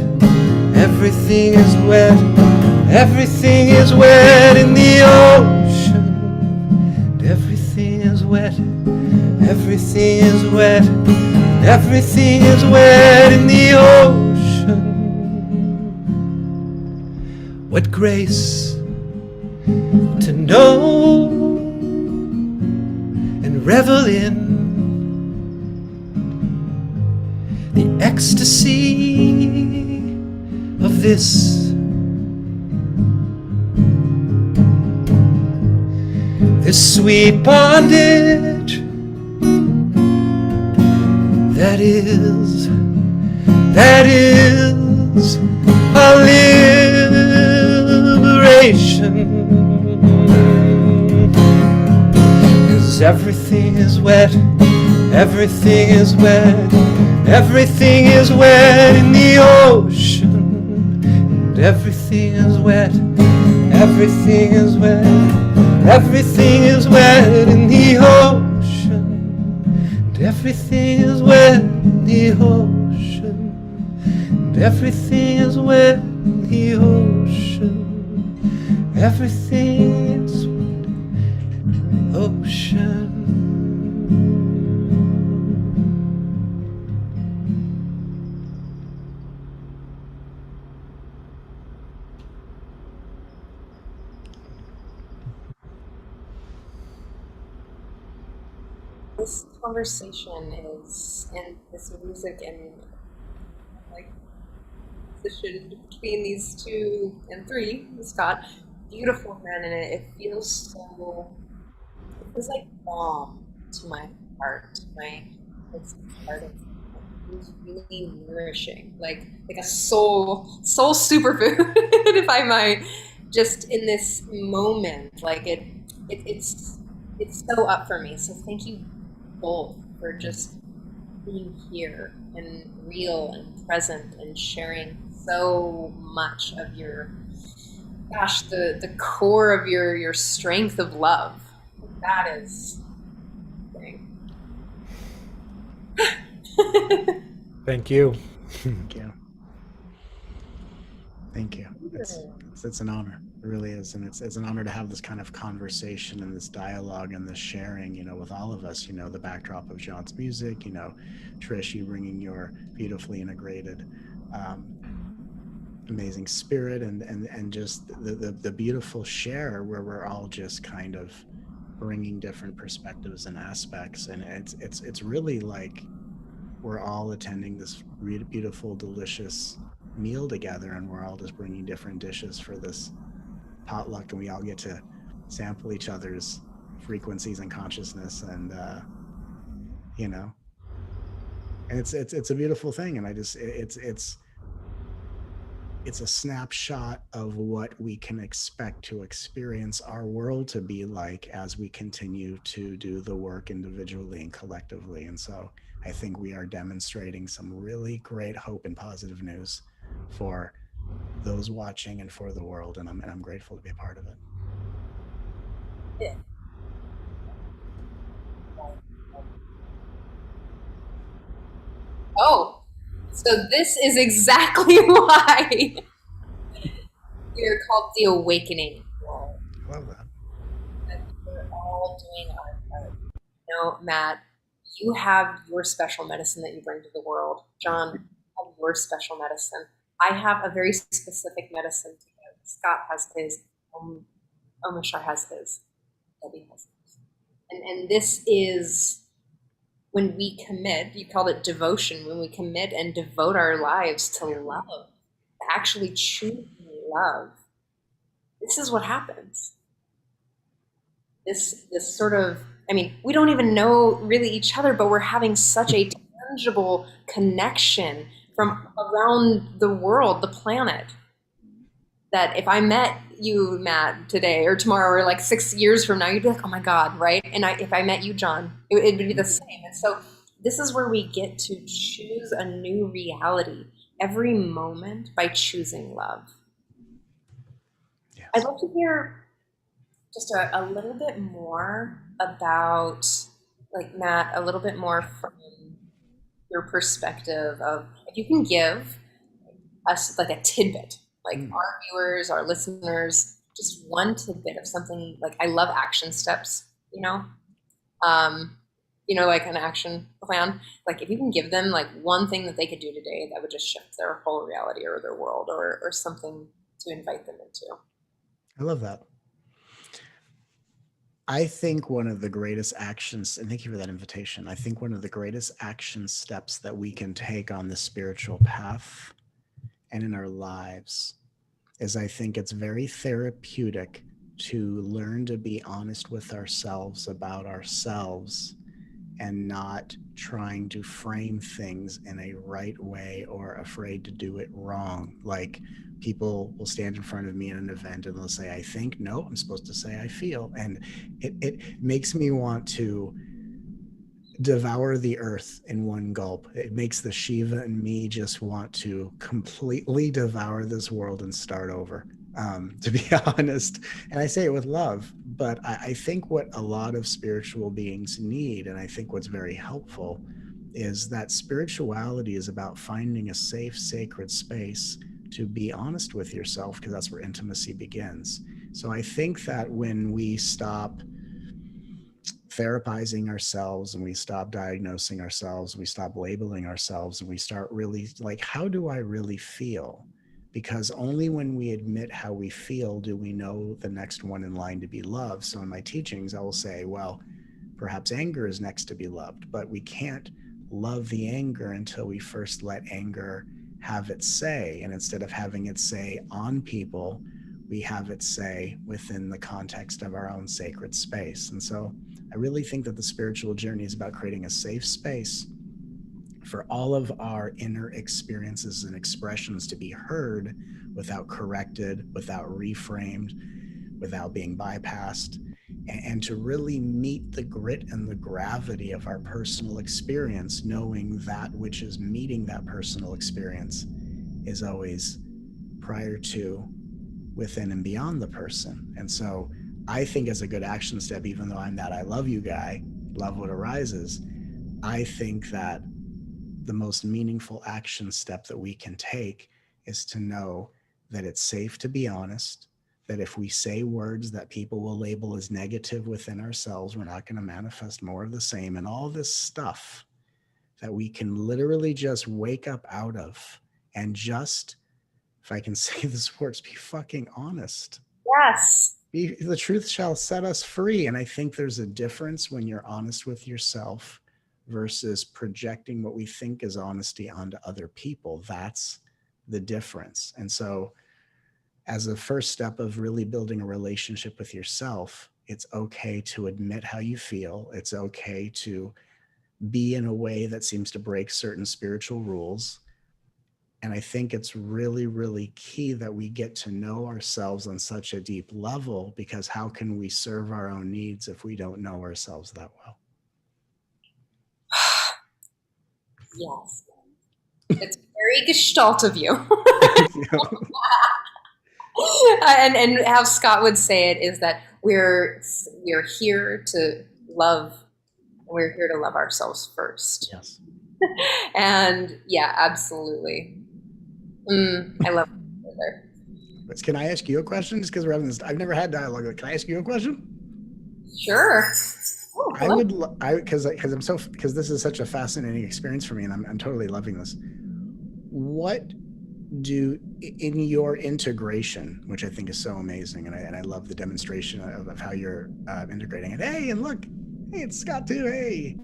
everything is wet, everything is wet in the ocean, and everything is wet, everything is wet, everything is wet in the ocean. What grace to know and revel in the ecstasy of this. This sweet bondage that is our liberation. 'Cause everything is wet, everything is wet, everything is wet in the ocean, and everything is wet, everything is wet, everything is wet in the ocean, and everything is wet in the ocean, and everything is wet in the ocean, everything is wet in the ocean. this conversation is, and this music and like position between these two and three, Scott, beautiful men, and it feels so. It feels like balm to my heart, to my it's part of it was really nourishing, like a soul superfood, if I might. Just in this moment, like it's so up for me. So thank you both for just being here and real and present and sharing so much of your gosh the core of your strength of love. That is thing. Thank you. Thank you. Thank you. It's an honor. It really is. And it's an honor to have this kind of conversation and this dialogue and this sharing, with all of us, the backdrop of John's music, Trish, you bringing your beautifully integrated, amazing spirit and just the beautiful share where we're all just kind of bringing different perspectives and aspects. And it's really like we're all attending this beautiful, delicious meal together, and we're all just bringing different dishes for this potluck, and we all get to sample each other's frequencies and consciousness, and and it's a beautiful thing. And it's a snapshot of what we can expect to experience our world to be like as we continue to do the work individually and collectively. And so I think we are demonstrating some really great hope and positive news for those watching and for the world. And I'm grateful to be a part of it. Yeah. Oh, so this is exactly why we're called the Awakening. I love that. And we're all doing our part. Matt, you have your special medicine that you bring to the world. John, you have your special medicine. I have a very specific medicine to give. Scott has his. Omishar has his. Debbie has his. And this is when we commit. You called it devotion. When we commit and devote our lives to love, to actually choosing love. This is what happens. This sort of, we don't even know really each other, but we're having such a tangible connection from around the world, the planet, that if I met you, Matt, today or tomorrow or like 6 years from now, you'd be like, oh my God, right? And if I met you, John, it would be the same. And so this is where we get to choose a new reality every moment by choosing love. Yes. I'd love to hear just a little bit more about, like, Matt, a little bit more from your perspective of, if you can give us like a tidbit, like our viewers, our listeners, just one tidbit of something. Like, I love action steps, like an action plan. Like, if you can give them like one thing that they could do today that would just shift their whole reality or their world or something to invite them into. I love that. I think one of the greatest actions, and thank you for that invitation, I think one of the greatest action steps that we can take on the spiritual path and in our lives is, I think it's very therapeutic to learn to be honest with ourselves about ourselves and not trying to frame things in a right way or afraid to do it wrong. Like, people will stand in front of me in an event and they'll say, I think. No, I'm supposed to say I feel. And it makes me want to devour the earth in one gulp. It makes the Shiva and me just want to completely devour this world and start over, to be honest. And I say it with love, but I think what a lot of spiritual beings need, and I think what's very helpful, is that spirituality is about finding a safe, sacred space to be honest with yourself, because that's where intimacy begins. So I think that when we stop therapizing ourselves and we stop diagnosing ourselves, we stop labeling ourselves, and we start really like, how do I really feel? Because only when we admit how we feel do we know the next one in line to be love. So in my teachings, I will say, well, perhaps anger is next to be loved, but we can't love the anger until we first let anger have its say. And instead of having it say on people, we have it say within the context of our own sacred space. And so I really think that the spiritual journey is about creating a safe space for all of our inner experiences and expressions to be heard without corrected, without reframed, without being bypassed, and to really meet the grit and the gravity of our personal experience, knowing that which is meeting that personal experience is always prior to, within, and beyond the person. And so I think as a good action step, even though I'm that I love you guy, love what arises, I think that the most meaningful action step that we can take is to know that it's safe to be honest, that if we say words that people will label as negative within ourselves, we're not going to manifest more of the same, and all this stuff that we can literally just wake up out of and just, if I can say this words, be fucking honest. Yes. The truth shall set us free. And I think there's a difference when you're honest with yourself versus projecting what we think is honesty onto other people. That's the difference. And so as a first step of really building a relationship with yourself, it's okay to admit how you feel. It's okay to be in a way that seems to break certain spiritual rules. And I think it's really, really key that we get to know ourselves on such a deep level, because how can we serve our own needs if we don't know ourselves that well? Yes. It's very gestalt of you. And how Scott would say it is that we're here to love. We're here to love ourselves first. Yes. And yeah, absolutely. I love it. Can I ask you a question? Just because we're having this, I've never had dialogue. Can I ask you a question? Sure. Oh, I would, because this is such a fascinating experience for me, and I'm totally loving this. What do, in your integration, which I think is so amazing, and I love the demonstration of how you're integrating it. Hey, and look, hey, it's Scott too. Hey,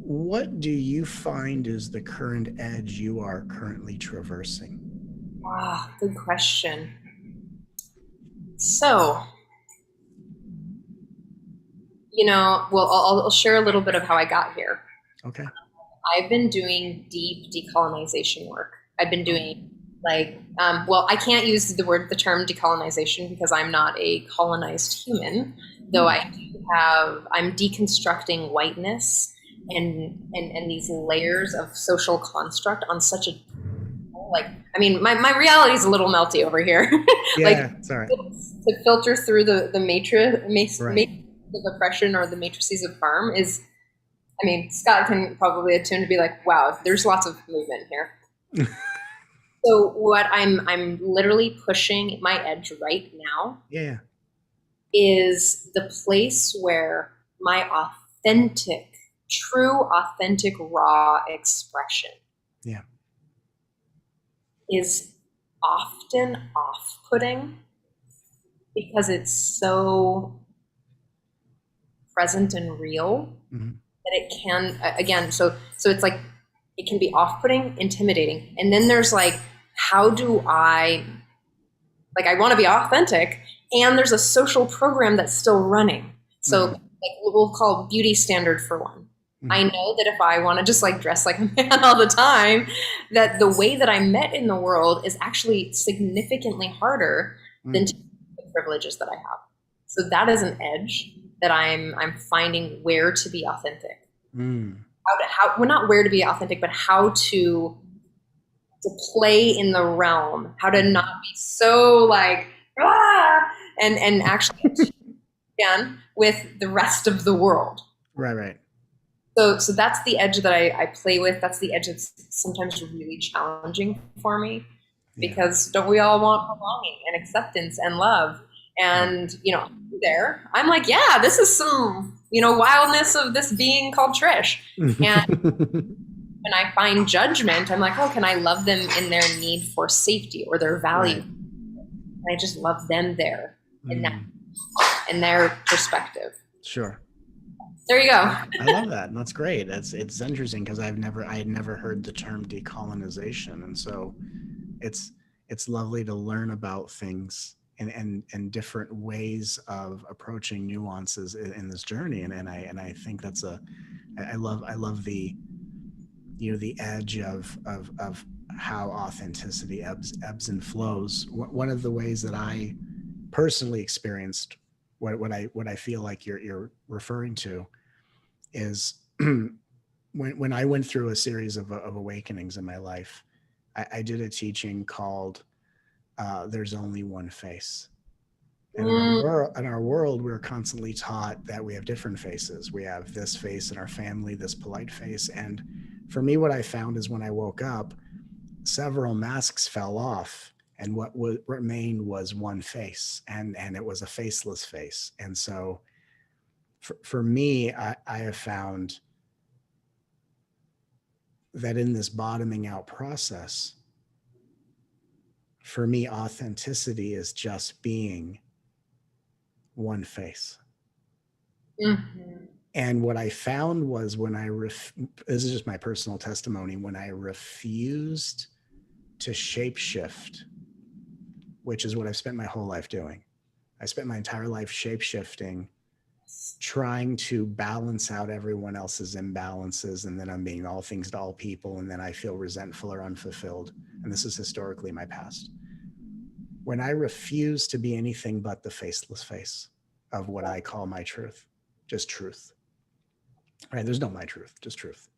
what do you find is the current edge you are currently traversing? Wow, good question. So, I'll share a little bit of how I got here. Okay. I've been doing deep decolonization work. I've been doing I can't use the term decolonization because I'm not a colonized human, though I'm deconstructing whiteness and these layers of social construct on such a, my reality is a little melty over here. Yeah, it's all right. To filter through the matrix of oppression or the matrices of harm is, Scott can probably attune to be like, wow, there's lots of movement here. So what I'm literally pushing my edge right now is the place where my true authentic raw expression is often off-putting because it's so present and real that it can, again, so it's like it can be off-putting, intimidating, and then there's how do I want to be authentic, and there's a social program that's still running. So we'll call beauty standard for one. I know that if I want to just dress like a man all the time, that the way that I'm met in the world is actually significantly harder than the privileges that I have. So that is an edge that I'm finding where to be authentic. Well, not where to be authentic, but how to play in the realm, how to not be so and actually again with the rest of the world. Right. So that's the edge that I play with. That's the edge that's sometimes really challenging for me, because don't we all want belonging and acceptance and love? And there I'm like, yeah, this is some wildness of this being called Trish. And when I find judgment, I'm like, oh, can I love them in their need for safety or their value? Right. And I just love them there in their perspective. Sure. There you go. I love that. And that's great. It's interesting because I had never heard the term decolonization. And so it's lovely to learn about things and different ways of approaching nuances in this journey. And I think that's I love the, the edge of how authenticity ebbs and flows. One of the ways that I personally experienced what I feel like you're referring to is when I went through a series of awakenings in my life. I did a teaching called "There's Only One Face." And in our world, we're constantly taught that we have different faces. We have this face in our family, this polite face. And for me, what I found is when I woke up, several masks fell off, and what remained was one face, and it was a faceless face. And so for me, I have found that in this bottoming out process, for me, authenticity is just being one face. Mm-hmm. And what I found was when this is just my personal testimony, when I refused to shapeshift, which is what I've spent my whole life doing. I spent my entire life shapeshifting, trying to balance out everyone else's imbalances, and then I'm being all things to all people, and then I feel resentful or unfulfilled. And this is historically my past. When I refuse to be anything but the faceless face of what I call my truth, just truth. Right? There's no my truth, just truth,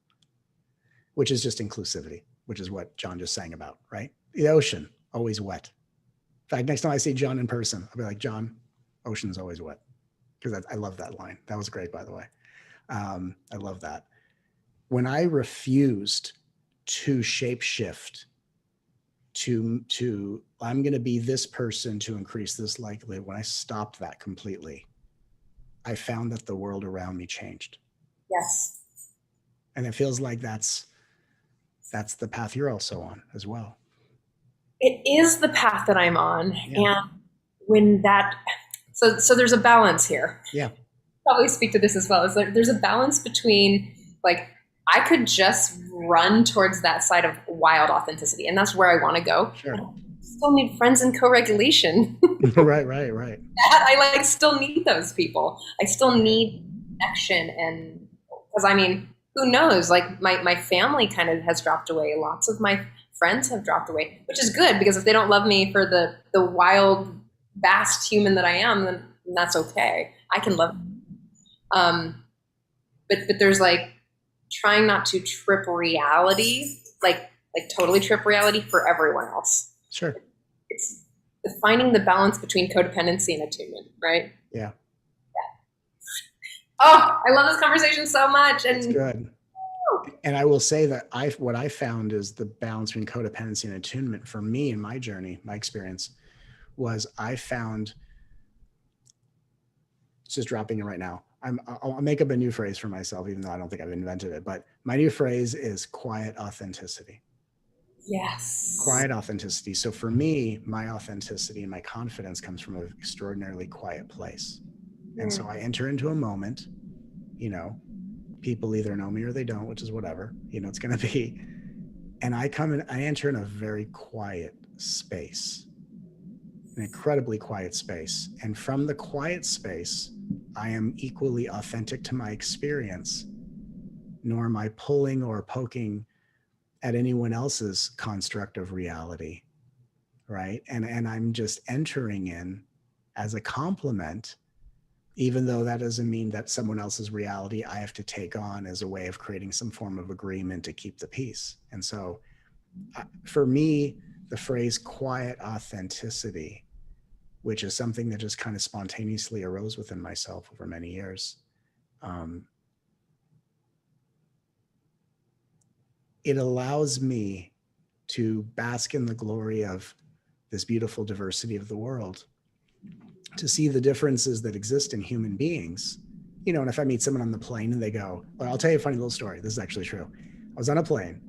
which is just inclusivity, which is what John just sang about, right? The ocean, always wet. In fact, next time I see John in person, I'll be like, John, ocean's always wet. Because I love that line. That was great, by the way. I love that. When I refused to shapeshift to I'm going to be this person to increase this likelihood, when I stopped that completely, I found that the world around me changed. Yes. And it feels like that's the path you're also on as well. It is the path that I'm on. Yeah. And when that, so there's a balance here. Yeah. Probably speak to this as well. Is like there's a balance between, like, I could just run towards that side of wild authenticity, and that's where I want to go. Sure. I still need friends in co-regulation. Right. I still need those people. I still need connection, and because who knows? Like my family kind of has dropped away. Lots of my friends have dropped away, which is good, because if they don't love me for the wild, vast human that I am, then that's okay. I can love them. But there's like trying not to trip reality, like totally trip reality for everyone else. Sure. It's finding the balance between codependency and attunement, right? Yeah. Oh, I love this conversation so much. And it's good. And I will say that what I found is the balance between codependency and attunement for me in my journey, my experience, was I found, it's just dropping in right now. I'll make up a new phrase for myself, even though I don't think I've invented it. But my new phrase is quiet authenticity. Yes. Quiet authenticity. So for me, my authenticity and my confidence comes from an extraordinarily quiet place. And so I enter into a moment, people either know me or they don't, which is whatever, it's going to be. And I enter in a very quiet space, an incredibly quiet space. And from the quiet space, I am equally authentic to my experience, nor am I pulling or poking at anyone else's construct of reality, right? And I'm just entering in as a complement, even though that doesn't mean that someone else's reality I have to take on as a way of creating some form of agreement to keep the peace. And so for me, the phrase quiet authenticity, which is something that just kind of spontaneously arose within myself over many years, it allows me to bask in the glory of this beautiful diversity of the world, to see the differences that exist in human beings. And if I meet someone on the plane and they go, well, I'll tell you a funny little story. This is actually true. I was on a plane,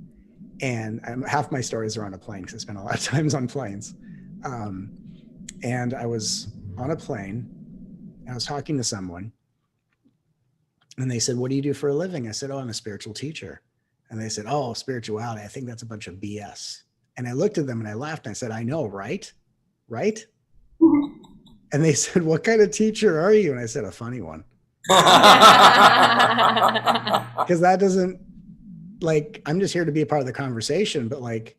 and half my stories are on a plane because I spend a lot of times on planes. And I was on a plane and I was talking to someone, And they said, what do you do for a living? I said, oh, I'm a spiritual teacher. And they said, oh, spirituality, I think that's a bunch of BS. And I looked at them and I laughed and I said, I know, right? Right? And they said, what kind of teacher are you? And I said, a funny one. Because that doesn't, like, I'm just here to be a part of the conversation, but like,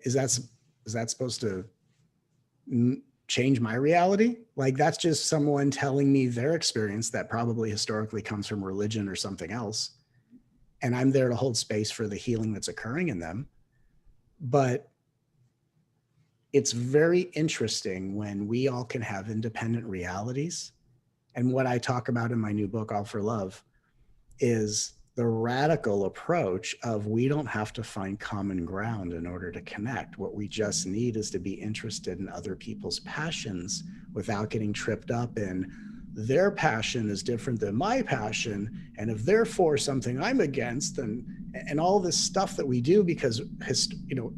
is that supposed to change my reality? Like, that's just someone telling me their experience that probably historically comes from religion or something else. And I'm there to hold space for the healing that's occurring in them. But it's very interesting when we all can have independent realities. And what I talk about in my new book, All for Love, is the radical approach of we don't have to find common ground in order to connect. What we just need is to be interested in other people's passions without getting tripped up in their passion is different than my passion. And if they're for something I'm against, and all this stuff that we do, because, you know,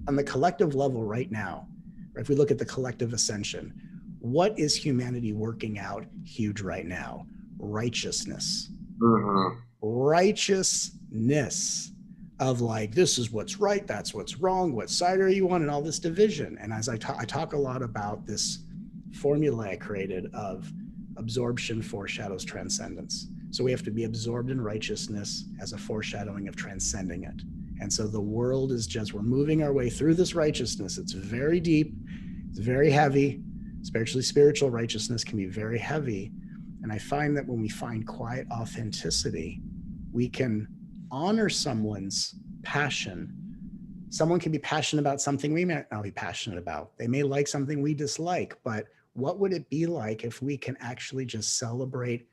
on the collective level right now, if we look at the collective ascension, what is humanity working out huge right now? Righteousness. Mm-hmm. Righteousness of like, this is what's right, that's what's wrong, what side are you on, and all this division. And as I talk a lot about this formula I created of absorption foreshadows transcendence. So we have to be absorbed in righteousness as a foreshadowing of transcending it. And so the world is just, we're moving our way through this righteousness. It's very deep, it's very heavy. Spiritual righteousness can be very heavy. And I find that when we find quiet authenticity, we can honor someone's passion. Someone can be passionate about something we may not be passionate about. They may like something we dislike, but what would it be like if we can actually just celebrate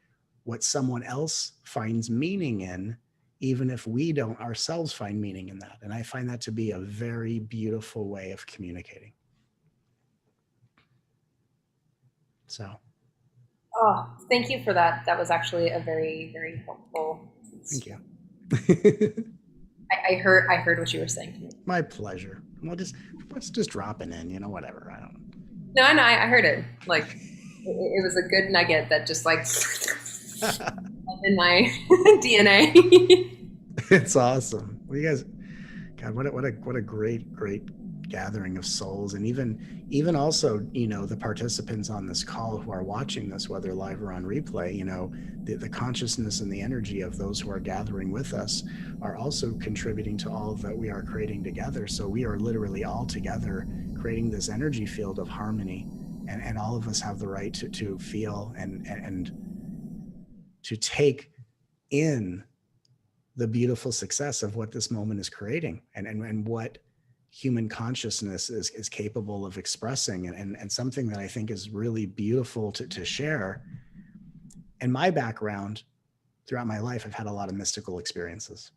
what someone else finds meaning in, even if we don't ourselves find meaning in that? And I find that to be a very beautiful way of communicating. So. Oh, thank you for that. That was actually a very, very helpful. Thank you. I heard what you were saying to me. My pleasure. Well, just dropping in, you know, whatever. I don't. No, I heard it. Like, it was a good nugget that just like in my DNA. It's awesome. Well, you guys, God, what a great gathering of souls, and even also, you know, the participants on this call who are watching this, whether live or on replay, you know, the consciousness and the energy of those who are gathering with us are also contributing to all that we are creating together. So we are literally all together creating this energy field of harmony, and all of us have the right to feel and to take in the beautiful success of what this moment is creating, and what human consciousness is capable of expressing, and something that I think is really beautiful to share. In my background, throughout my life, I've had a lot of mystical experiences,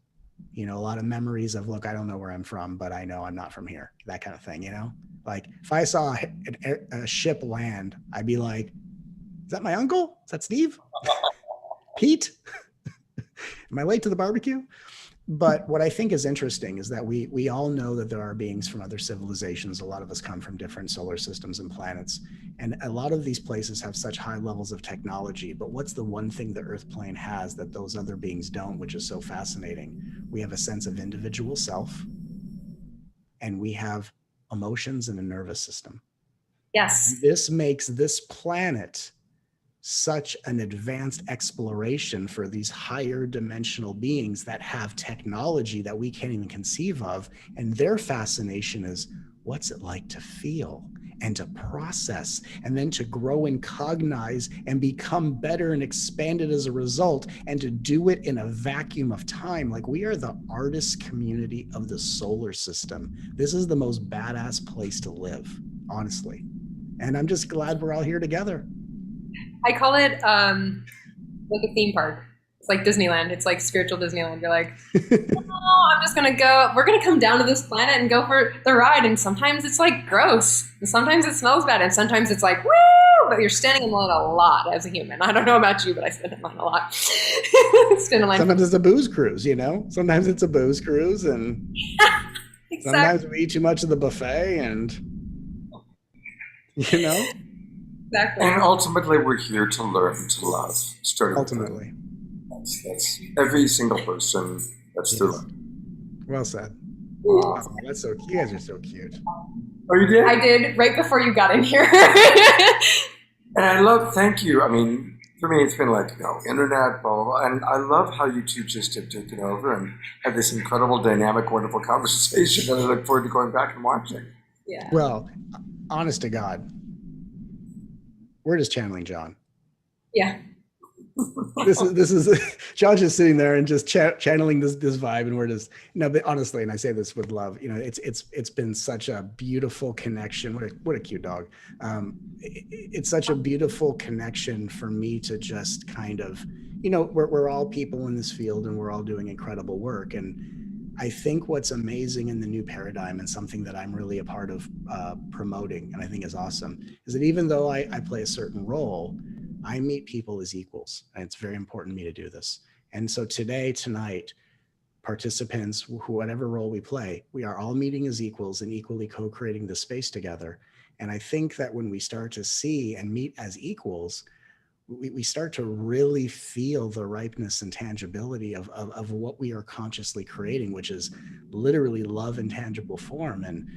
you know, a lot of memories of, look, I don't know where I'm from, but I know I'm not from here, that kind of thing, you know? Like, if I saw a ship land, I'd be like, is that my uncle? Is that Steve? Pete? Am I late to the barbecue? But what I think is interesting is that we all know that there are beings from other civilizations. A lot of us come from different solar systems and planets. And a lot of these places have such high levels of technology. But what's the one thing the Earth plane has that those other beings don't, which is so fascinating? We have a sense of individual self, and we have emotions and a nervous system. Yes. This makes this planet such an advanced exploration for these higher dimensional beings that have technology that we can't even conceive of. And their fascination is, what's it like to feel and to process, and then to grow and cognize and become better and expanded as a result, and to do it in a vacuum of time. Like, we are the artist community of the solar system. This is the most badass place to live, honestly. And I'm just glad we're all here together. I call it like a theme park. It's like Disneyland. It's like spiritual Disneyland. You're like, oh, I'm just going to go. We're going to come down to this planet and go for the ride. And sometimes it's like gross. And sometimes it smells bad. And sometimes it's like, woo! But you're standing in line a lot as a human. I don't know about you, but I stand in line a lot. Stand in line. Sometimes it's a booze cruise, you know? Sometimes it's a booze cruise. And exactly. Sometimes we eat too much of the buffet, and, you know? Exactly. And ultimately, we're here to learn to love. Starting with Ultimately. that's every single person. That's their Yes. Well said. Aw. Oh, that's so. You guys are so cute. Oh, you did? I did right before you got in here. And I love, thank you. I mean, for me, it's been like, internet, blah, blah, blah. And I love how you two just have taken over and had this incredible, dynamic, wonderful conversation. And I look forward to going back and watching. Yeah. Well, honest to God, we're just channeling John. Yeah. This is John's just sitting there and just channeling this vibe, and we're just but honestly, and I say this with love, it's been such a beautiful connection. What a cute dog. It's such a beautiful connection for me to just kind of, we're all people in this field and we're all doing incredible work. And I think what's amazing in the new paradigm, and something that I'm really a part of promoting, and I think is awesome, is that even though I play a certain role, I meet people as equals, and it's very important to me to do this. And so tonight, participants, whatever role we play, we are all meeting as equals and equally co-creating the space together. And I think that when we start to see and meet as equals, we start to really feel the ripeness and tangibility of what we are consciously creating, which is literally love in tangible form. And,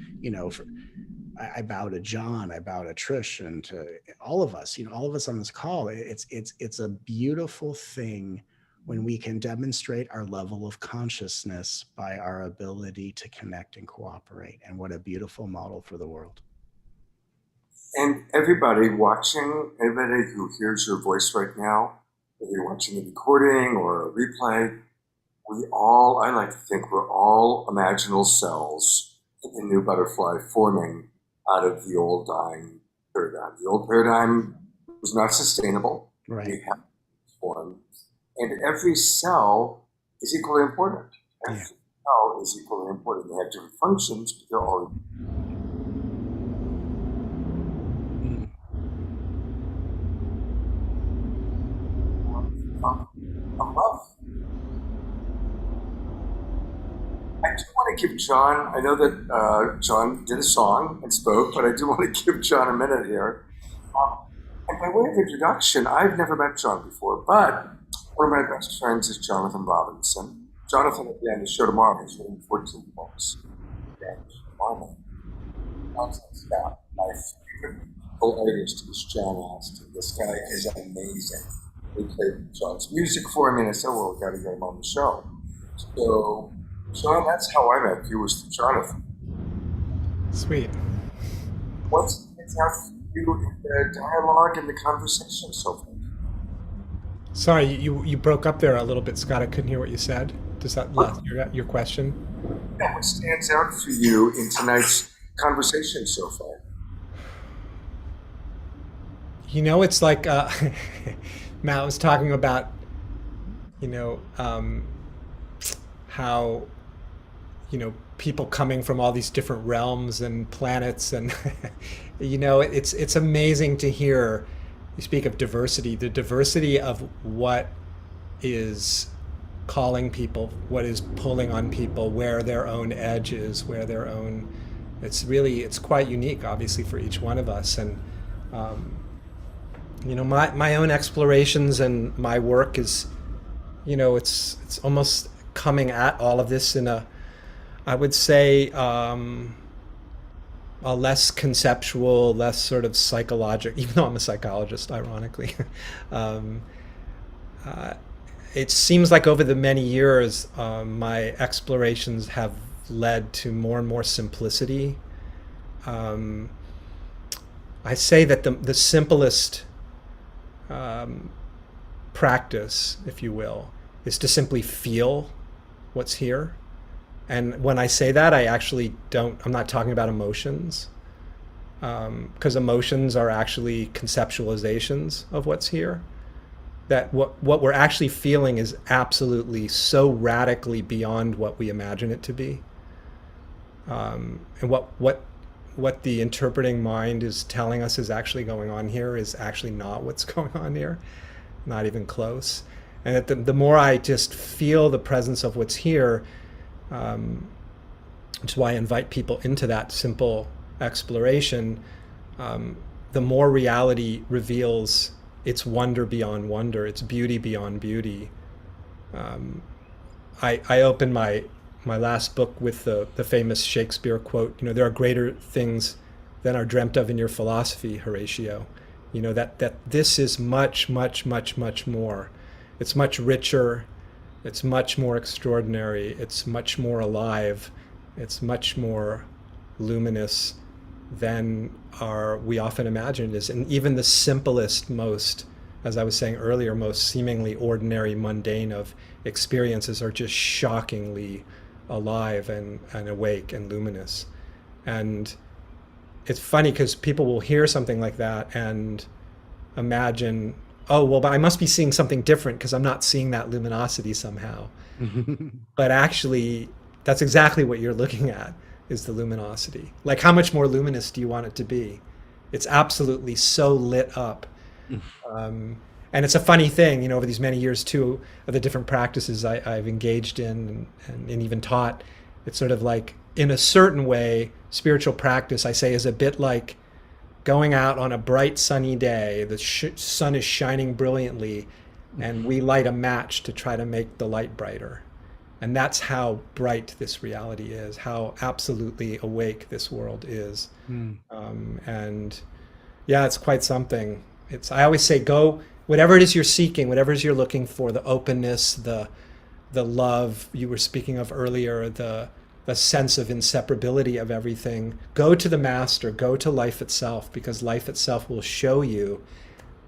I bow to John, I bow to Trish, and to all of us, all of us on this call. It's a beautiful thing when we can demonstrate our level of consciousness by our ability to connect and cooperate. And what a beautiful model for the world. And everybody watching, everybody who hears your voice right now, whether you're watching a recording or a replay, I like to think we're all imaginal cells in the new butterfly forming out of the old dying paradigm. The old paradigm was not sustainable. Right. We have to form. And every cell is equally important. Every cell is equally important. They have different functions, but they're all love. I do want to give John, I know that John did a song and spoke, but I do want to give John a minute here. And by way of introduction, I've never met John before, but one of my best friends is Jonathan Robinson. Jonathan, at the end of the show tomorrow, is reading 14 books. Jonathan's got my favorite artist is John Astin. This guy is amazing. They played John's music for me, and I said, well, we've got to get him on the show. So, John, that's how I met you, was through Jonathan. Sweet. What's it out for you in the dialogue and the conversation so far? Sorry, you broke up there a little bit, Scott. I couldn't hear what you said. Does that your question? Yeah, what stands out for you in tonight's conversation so far? It's like Matt was talking about, how, people coming from all these different realms and planets, and it's amazing to hear you speak of diversity, the diversity of what is calling people, what is pulling on people, where their own edge is, where their own, it's quite unique, obviously, for each one of us. And my own explorations and my work is, it's almost coming at all of this in I would say, a less conceptual, less sort of psychological, even though I'm a psychologist, ironically. It seems like over the many years, my explorations have led to more and more simplicity. I say that the simplest practice, if you will, is to simply feel what's here. And when I say that, I'm not talking about emotions, because emotions are actually conceptualizations of what's here. That what we're actually feeling is absolutely so radically beyond what we imagine it to be. And what the interpreting mind is telling us is actually going on here is actually not what's going on here, not even close. And that the more I just feel the presence of what's here, which is why I invite people into that simple exploration, the more reality reveals its wonder beyond wonder, its beauty beyond beauty. I opened my last book with the famous Shakespeare quote, there are greater things than are dreamt of in your philosophy, Horatio. That this is much, much, much, much more. It's much richer. It's much more extraordinary. It's much more alive. It's much more luminous than we often imagine it is. And even the simplest, most, as I was saying earlier, most seemingly ordinary, mundane of experiences are just shockingly alive and awake and luminous. And it's funny because people will hear something like that and imagine, oh, well, but I must be seeing something different because I'm not seeing that luminosity somehow. But actually, that's exactly what you're looking at, is the luminosity. Like, how much more luminous do you want it to be? It's absolutely so lit up. And it's a funny thing, over these many years too, of the different practices I've engaged in and even taught. It's sort of like, in a certain way, spiritual practice, I say, is a bit like going out on a bright sunny day. The sun is shining brilliantly, and we light a match to try to make the light brighter. And that's how bright this reality is, how absolutely awake this world is. And yeah, it's quite something. I always say, go, whatever it is you're seeking, whatever it is you're looking for, the openness, the love you were speaking of earlier, the sense of inseparability of everything, go to the master, go to life itself, because life itself will show you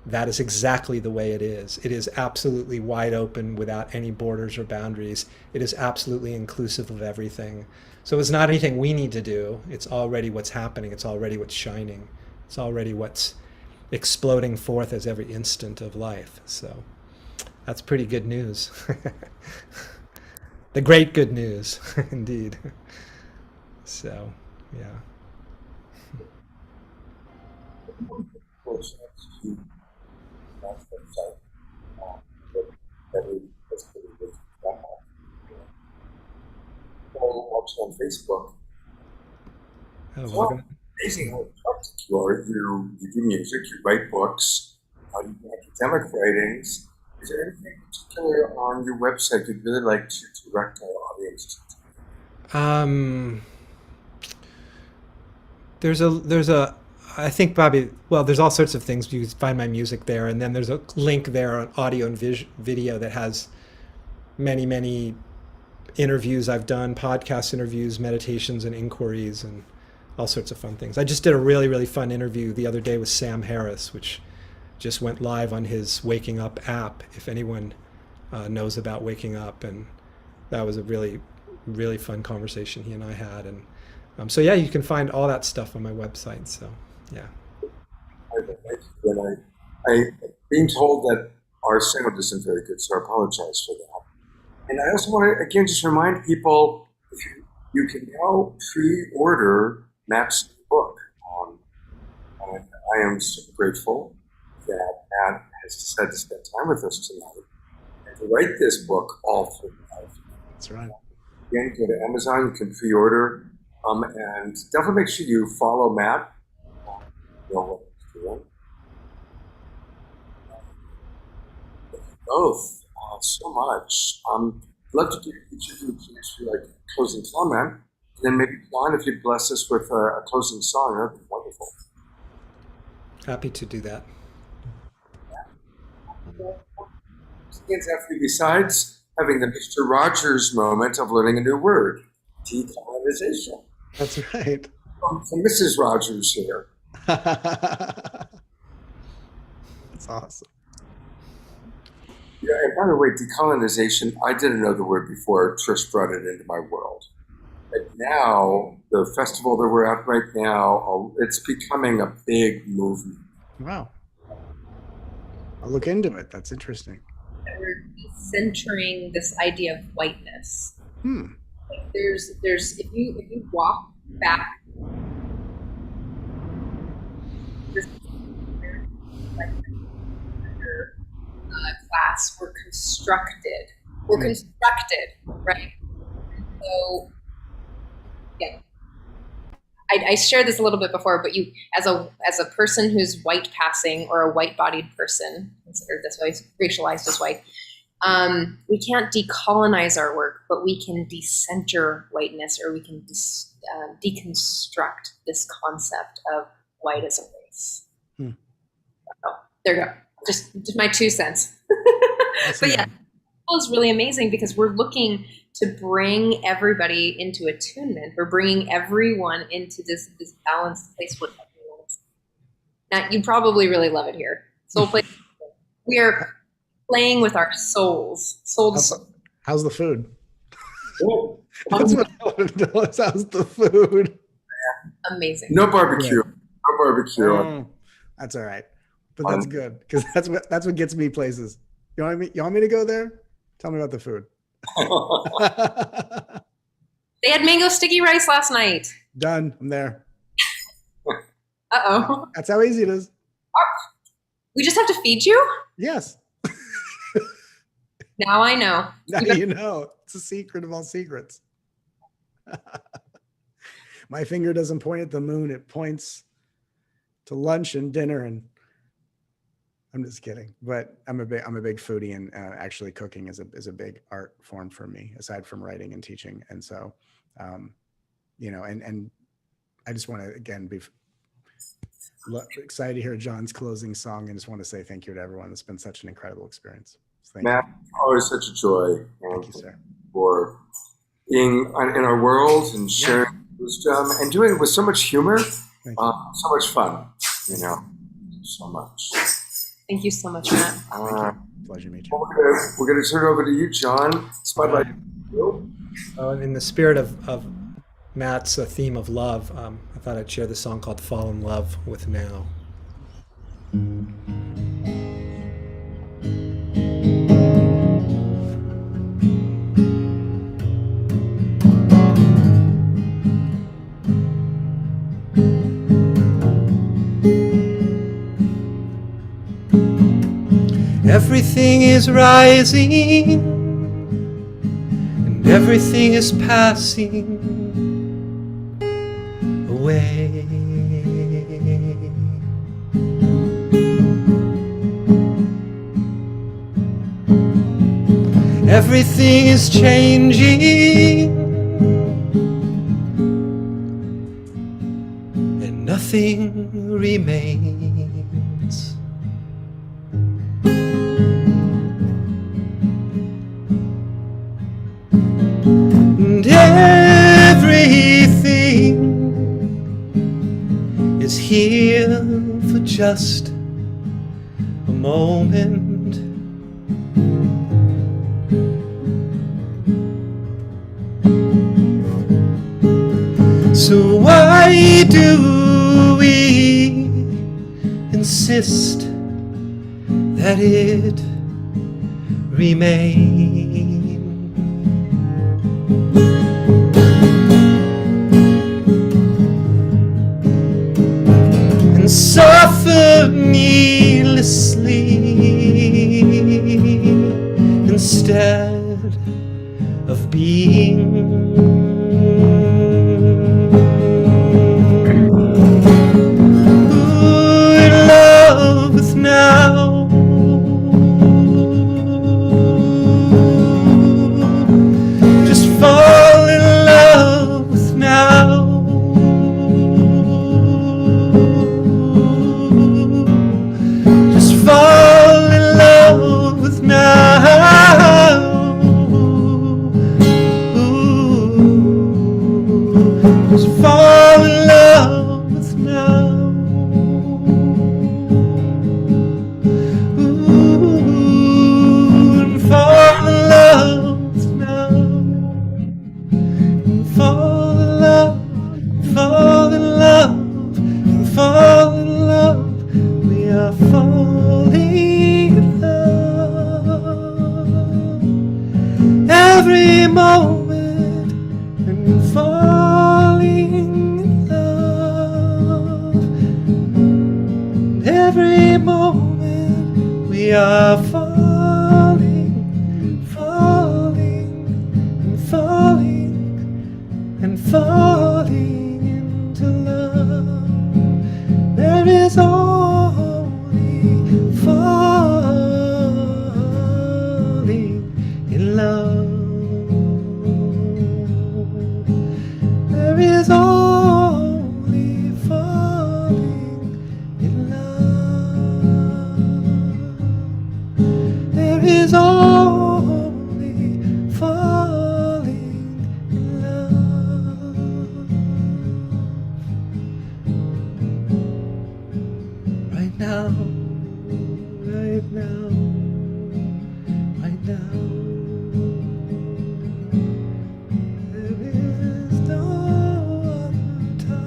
that is exactly the way it is. It is absolutely wide open without any borders or boundaries. It is absolutely inclusive of everything. So it's not anything we need to do. It's already what's happening. It's already what's shining. It's already what's exploding forth as every instant of life. So that's pretty good news. The great good news, indeed. So, yeah. On Facebook. Oh, Amazing how eclectic you are. You do music, you write books, you do academic writings. Is there anything particular on your website you'd really like to direct our audience to? There's a I think probably, well, there's all sorts of things. You can find my music there, and then there's a link there on audio and video that has many, many interviews I've done, podcast interviews, meditations and inquiries, and all sorts of fun things. I just did a really, really fun interview the other day with Sam Harris, which just went live on his Waking Up app, if anyone knows about Waking Up. And that was a really, really fun conversation he and I had. And so, yeah, you can find all that stuff on my website. So, yeah. I'm being told that our sound isn't very good, so I apologize for that. And I also want to, again, just remind people, you can now pre-order Matt's book. I am so grateful that Matt has decided to spend time with us tonight and to write this book all through life. That's right. Again, go to Amazon, you can pre-order, and definitely make sure you follow Matt. You know what he's doing. Both so much. I'd love to give each of you a chance for like closing comment. And then maybe John, if you'd bless us with a closing song, that'd be wonderful. Happy to do that. Besides having the Mr. Rogers moment of learning a new word, decolonization. That's right. From Mrs. Rogers here. That's awesome. Yeah, and by the way, decolonization, I didn't know the word before Trish brought it into my world. And now, the festival that we're at right now, it's becoming a big movement. Wow. I'll look into it. That's interesting. We're centering this idea of whiteness. Like there's if you walk back, this class were constructed. Right? So yeah. I shared this a little bit before, but you, as a person who's white passing or a white-bodied person, considered this way, racialized as white, we can't decolonize our work, but we can decenter whiteness, or we can deconstruct this concept of white as a race. Oh, there you go. Just my 2 cents. But yeah, it was really amazing because we're looking to bring everybody into attunement. We're bringing everyone into this balanced place with everyone. Now, you'd probably really love it here. Soul play. We are playing with our souls. Soul to soul. How's the food? That's what I want to know. How's the food? Amazing. No barbecue. No barbecue. Oh, that's all right. But that's good because that's what gets me places. You want me to go there? Tell me about the food. They had mango sticky rice last night. Done. I'm there. Uh-oh. That's how easy it is. We just have to feed you? Yes. Now I know. Now you know. It's a secret of all secrets. My finger doesn't point at the moon. It points to lunch and dinner. And I'm just kidding. But I'm a big foodie, and actually cooking is a big art form for me, aside from writing and teaching. And so, and I just want to, again, be excited to hear John's closing song, and just want to say thank you to everyone. It's been such an incredible experience. So Matt, always such a joy. Thank you, sir. For being in our world and sharing wisdom and doing it with so much humor, so much fun, so much. Thank you so much, Matt. Pleasure to meet you. Well, we're going to turn it over to you, John. Spotlight. In the spirit of Matt's theme of love, I thought I'd share the song called Fall in Love with Now. Everything is rising, and everything is passing away. Everything is changing, and nothing remains. And everything is here for just a moment. So why do we insist that it remain? And suffer needlessly instead of being. Now, just fall in love with now. Just fall in love with now. Ooh, just fall in love with now. Every moment and falling in love. Every moment we are falling, falling, and falling, and falling into love. is only falling in love. Right now, right now, right now. There is no other time.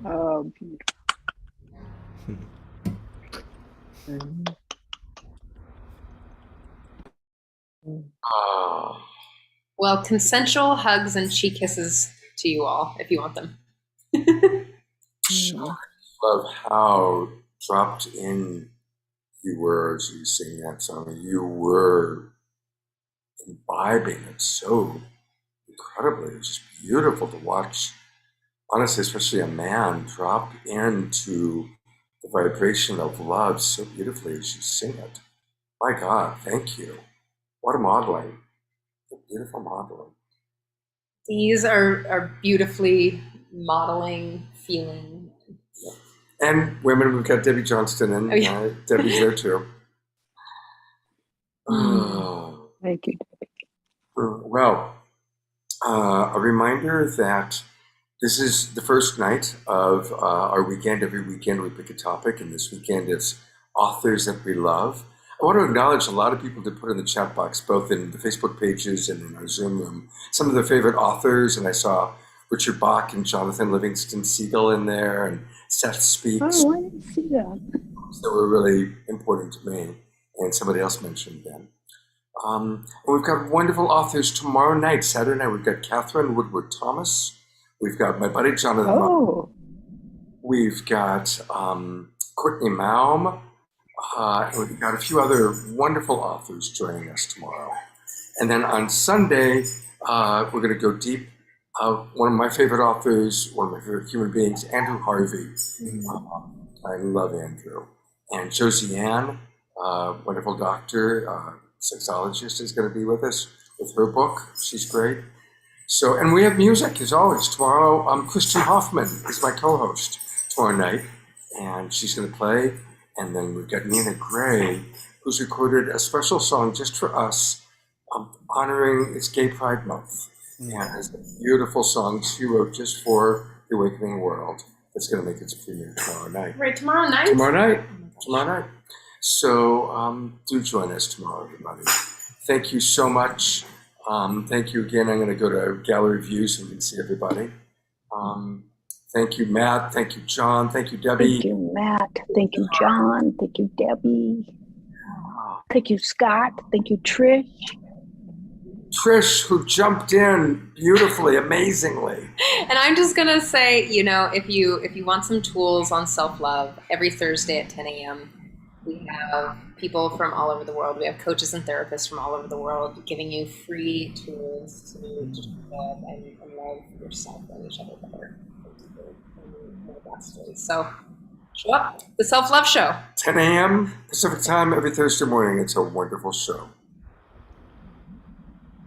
Oh, beautiful. Oh. Well, consensual hugs and cheek kisses to you all if you want them. Love how dropped in you were as you sing that song. You were imbibing it so incredibly. It's just beautiful to watch. Honestly, especially a man drop into the vibration of love so beautifully as you sing it. My God, thank you. What a modeling. A beautiful modeling. These are beautifully modeling, feeling. And women, we've got Debbie Johnston, and Oh, yeah. Debbie's there too. Oh. Thank you. Well, a reminder that this is the first night of our weekend. Every weekend we pick a topic, and this weekend it's authors that we love. I want to acknowledge a lot of people that put in the chat box, both in the Facebook pages and in our Zoom room, some of their favorite authors. And I saw Richard Bach and Jonathan Livingston Seagull in there, and Seth Speaks. Oh, I didn't see that. That were really important to me, and somebody else mentioned them. And we've got wonderful authors tomorrow night, Saturday night. We've got Katherine Woodward Thomas. We've got my buddy Jonathan. Oh. We've got Courtney Maum. And we've got a few other wonderful authors joining us tomorrow. And then on Sunday, we're going to go deep. One of my favorite authors, one of my favorite human beings, Andrew Harvey. I love Andrew. And Josie Ann, wonderful doctor, sexologist, is going to be with us with her book. She's great. So, and we have music as always. Tomorrow, Kristin Hoffmann is my co-host tomorrow night, and she's going to play. And then we've got Nina Gray, who's recorded a special song just for us, honoring it's Gay Pride Month. And it's a beautiful song she wrote just for the Awakening World. It's going to make its premiere tomorrow night. Right, tomorrow night? Tomorrow night. So do join us tomorrow, everybody. Thank you so much. Thank you again. I'm going to go to gallery view so we can see everybody. Thank you, Matt. Thank you, John. Thank you, Debbie. Thank you, Matt. Thank you, John. Thank you, Debbie. Thank you, Scott. Thank you, Trish. Trish, who jumped in beautifully, amazingly. And I'm just gonna say, if you want some tools on self-love, every Thursday at 10 a.m. we have people from all over the world. We have coaches and therapists from all over the world giving you free tools to love and love yourself and each other better. So show up. The Self-Love Show. 10 a.m. Pacific time every Thursday morning. It's a wonderful show.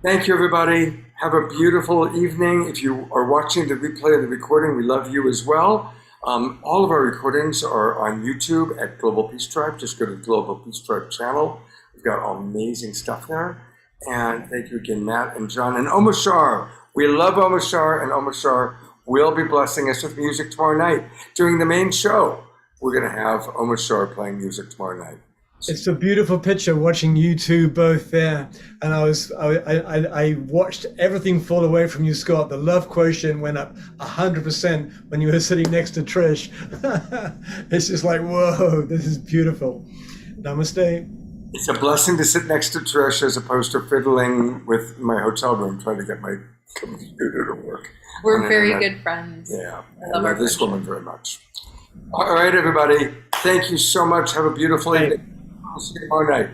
Thank you, everybody. Have a beautiful evening. If you are watching the replay of the recording, we love you as well. All of our recordings are on YouTube at Global Peace Tribe. Just go to the Global Peace Tribe channel. We've got amazing stuff there. And thank you again, Matt and John and Omashar. We love Omashar, and Omashar will be blessing us with music tomorrow night. During the main show, we're going to have Omashar playing music tomorrow night. It's a beautiful picture watching you two both there, and I watched everything fall away from you, Scott. The love quotient went up 100% when you were sitting next to Trish. It's just like, whoa, this is beautiful. Namaste. It's a blessing to sit next to Trish as opposed to fiddling with my hotel room trying to get my computer to work. We're very good friends. Yeah, I love this woman very much. All right, everybody. Thank you so much. Have a beautiful evening. I'll see you tomorrow night.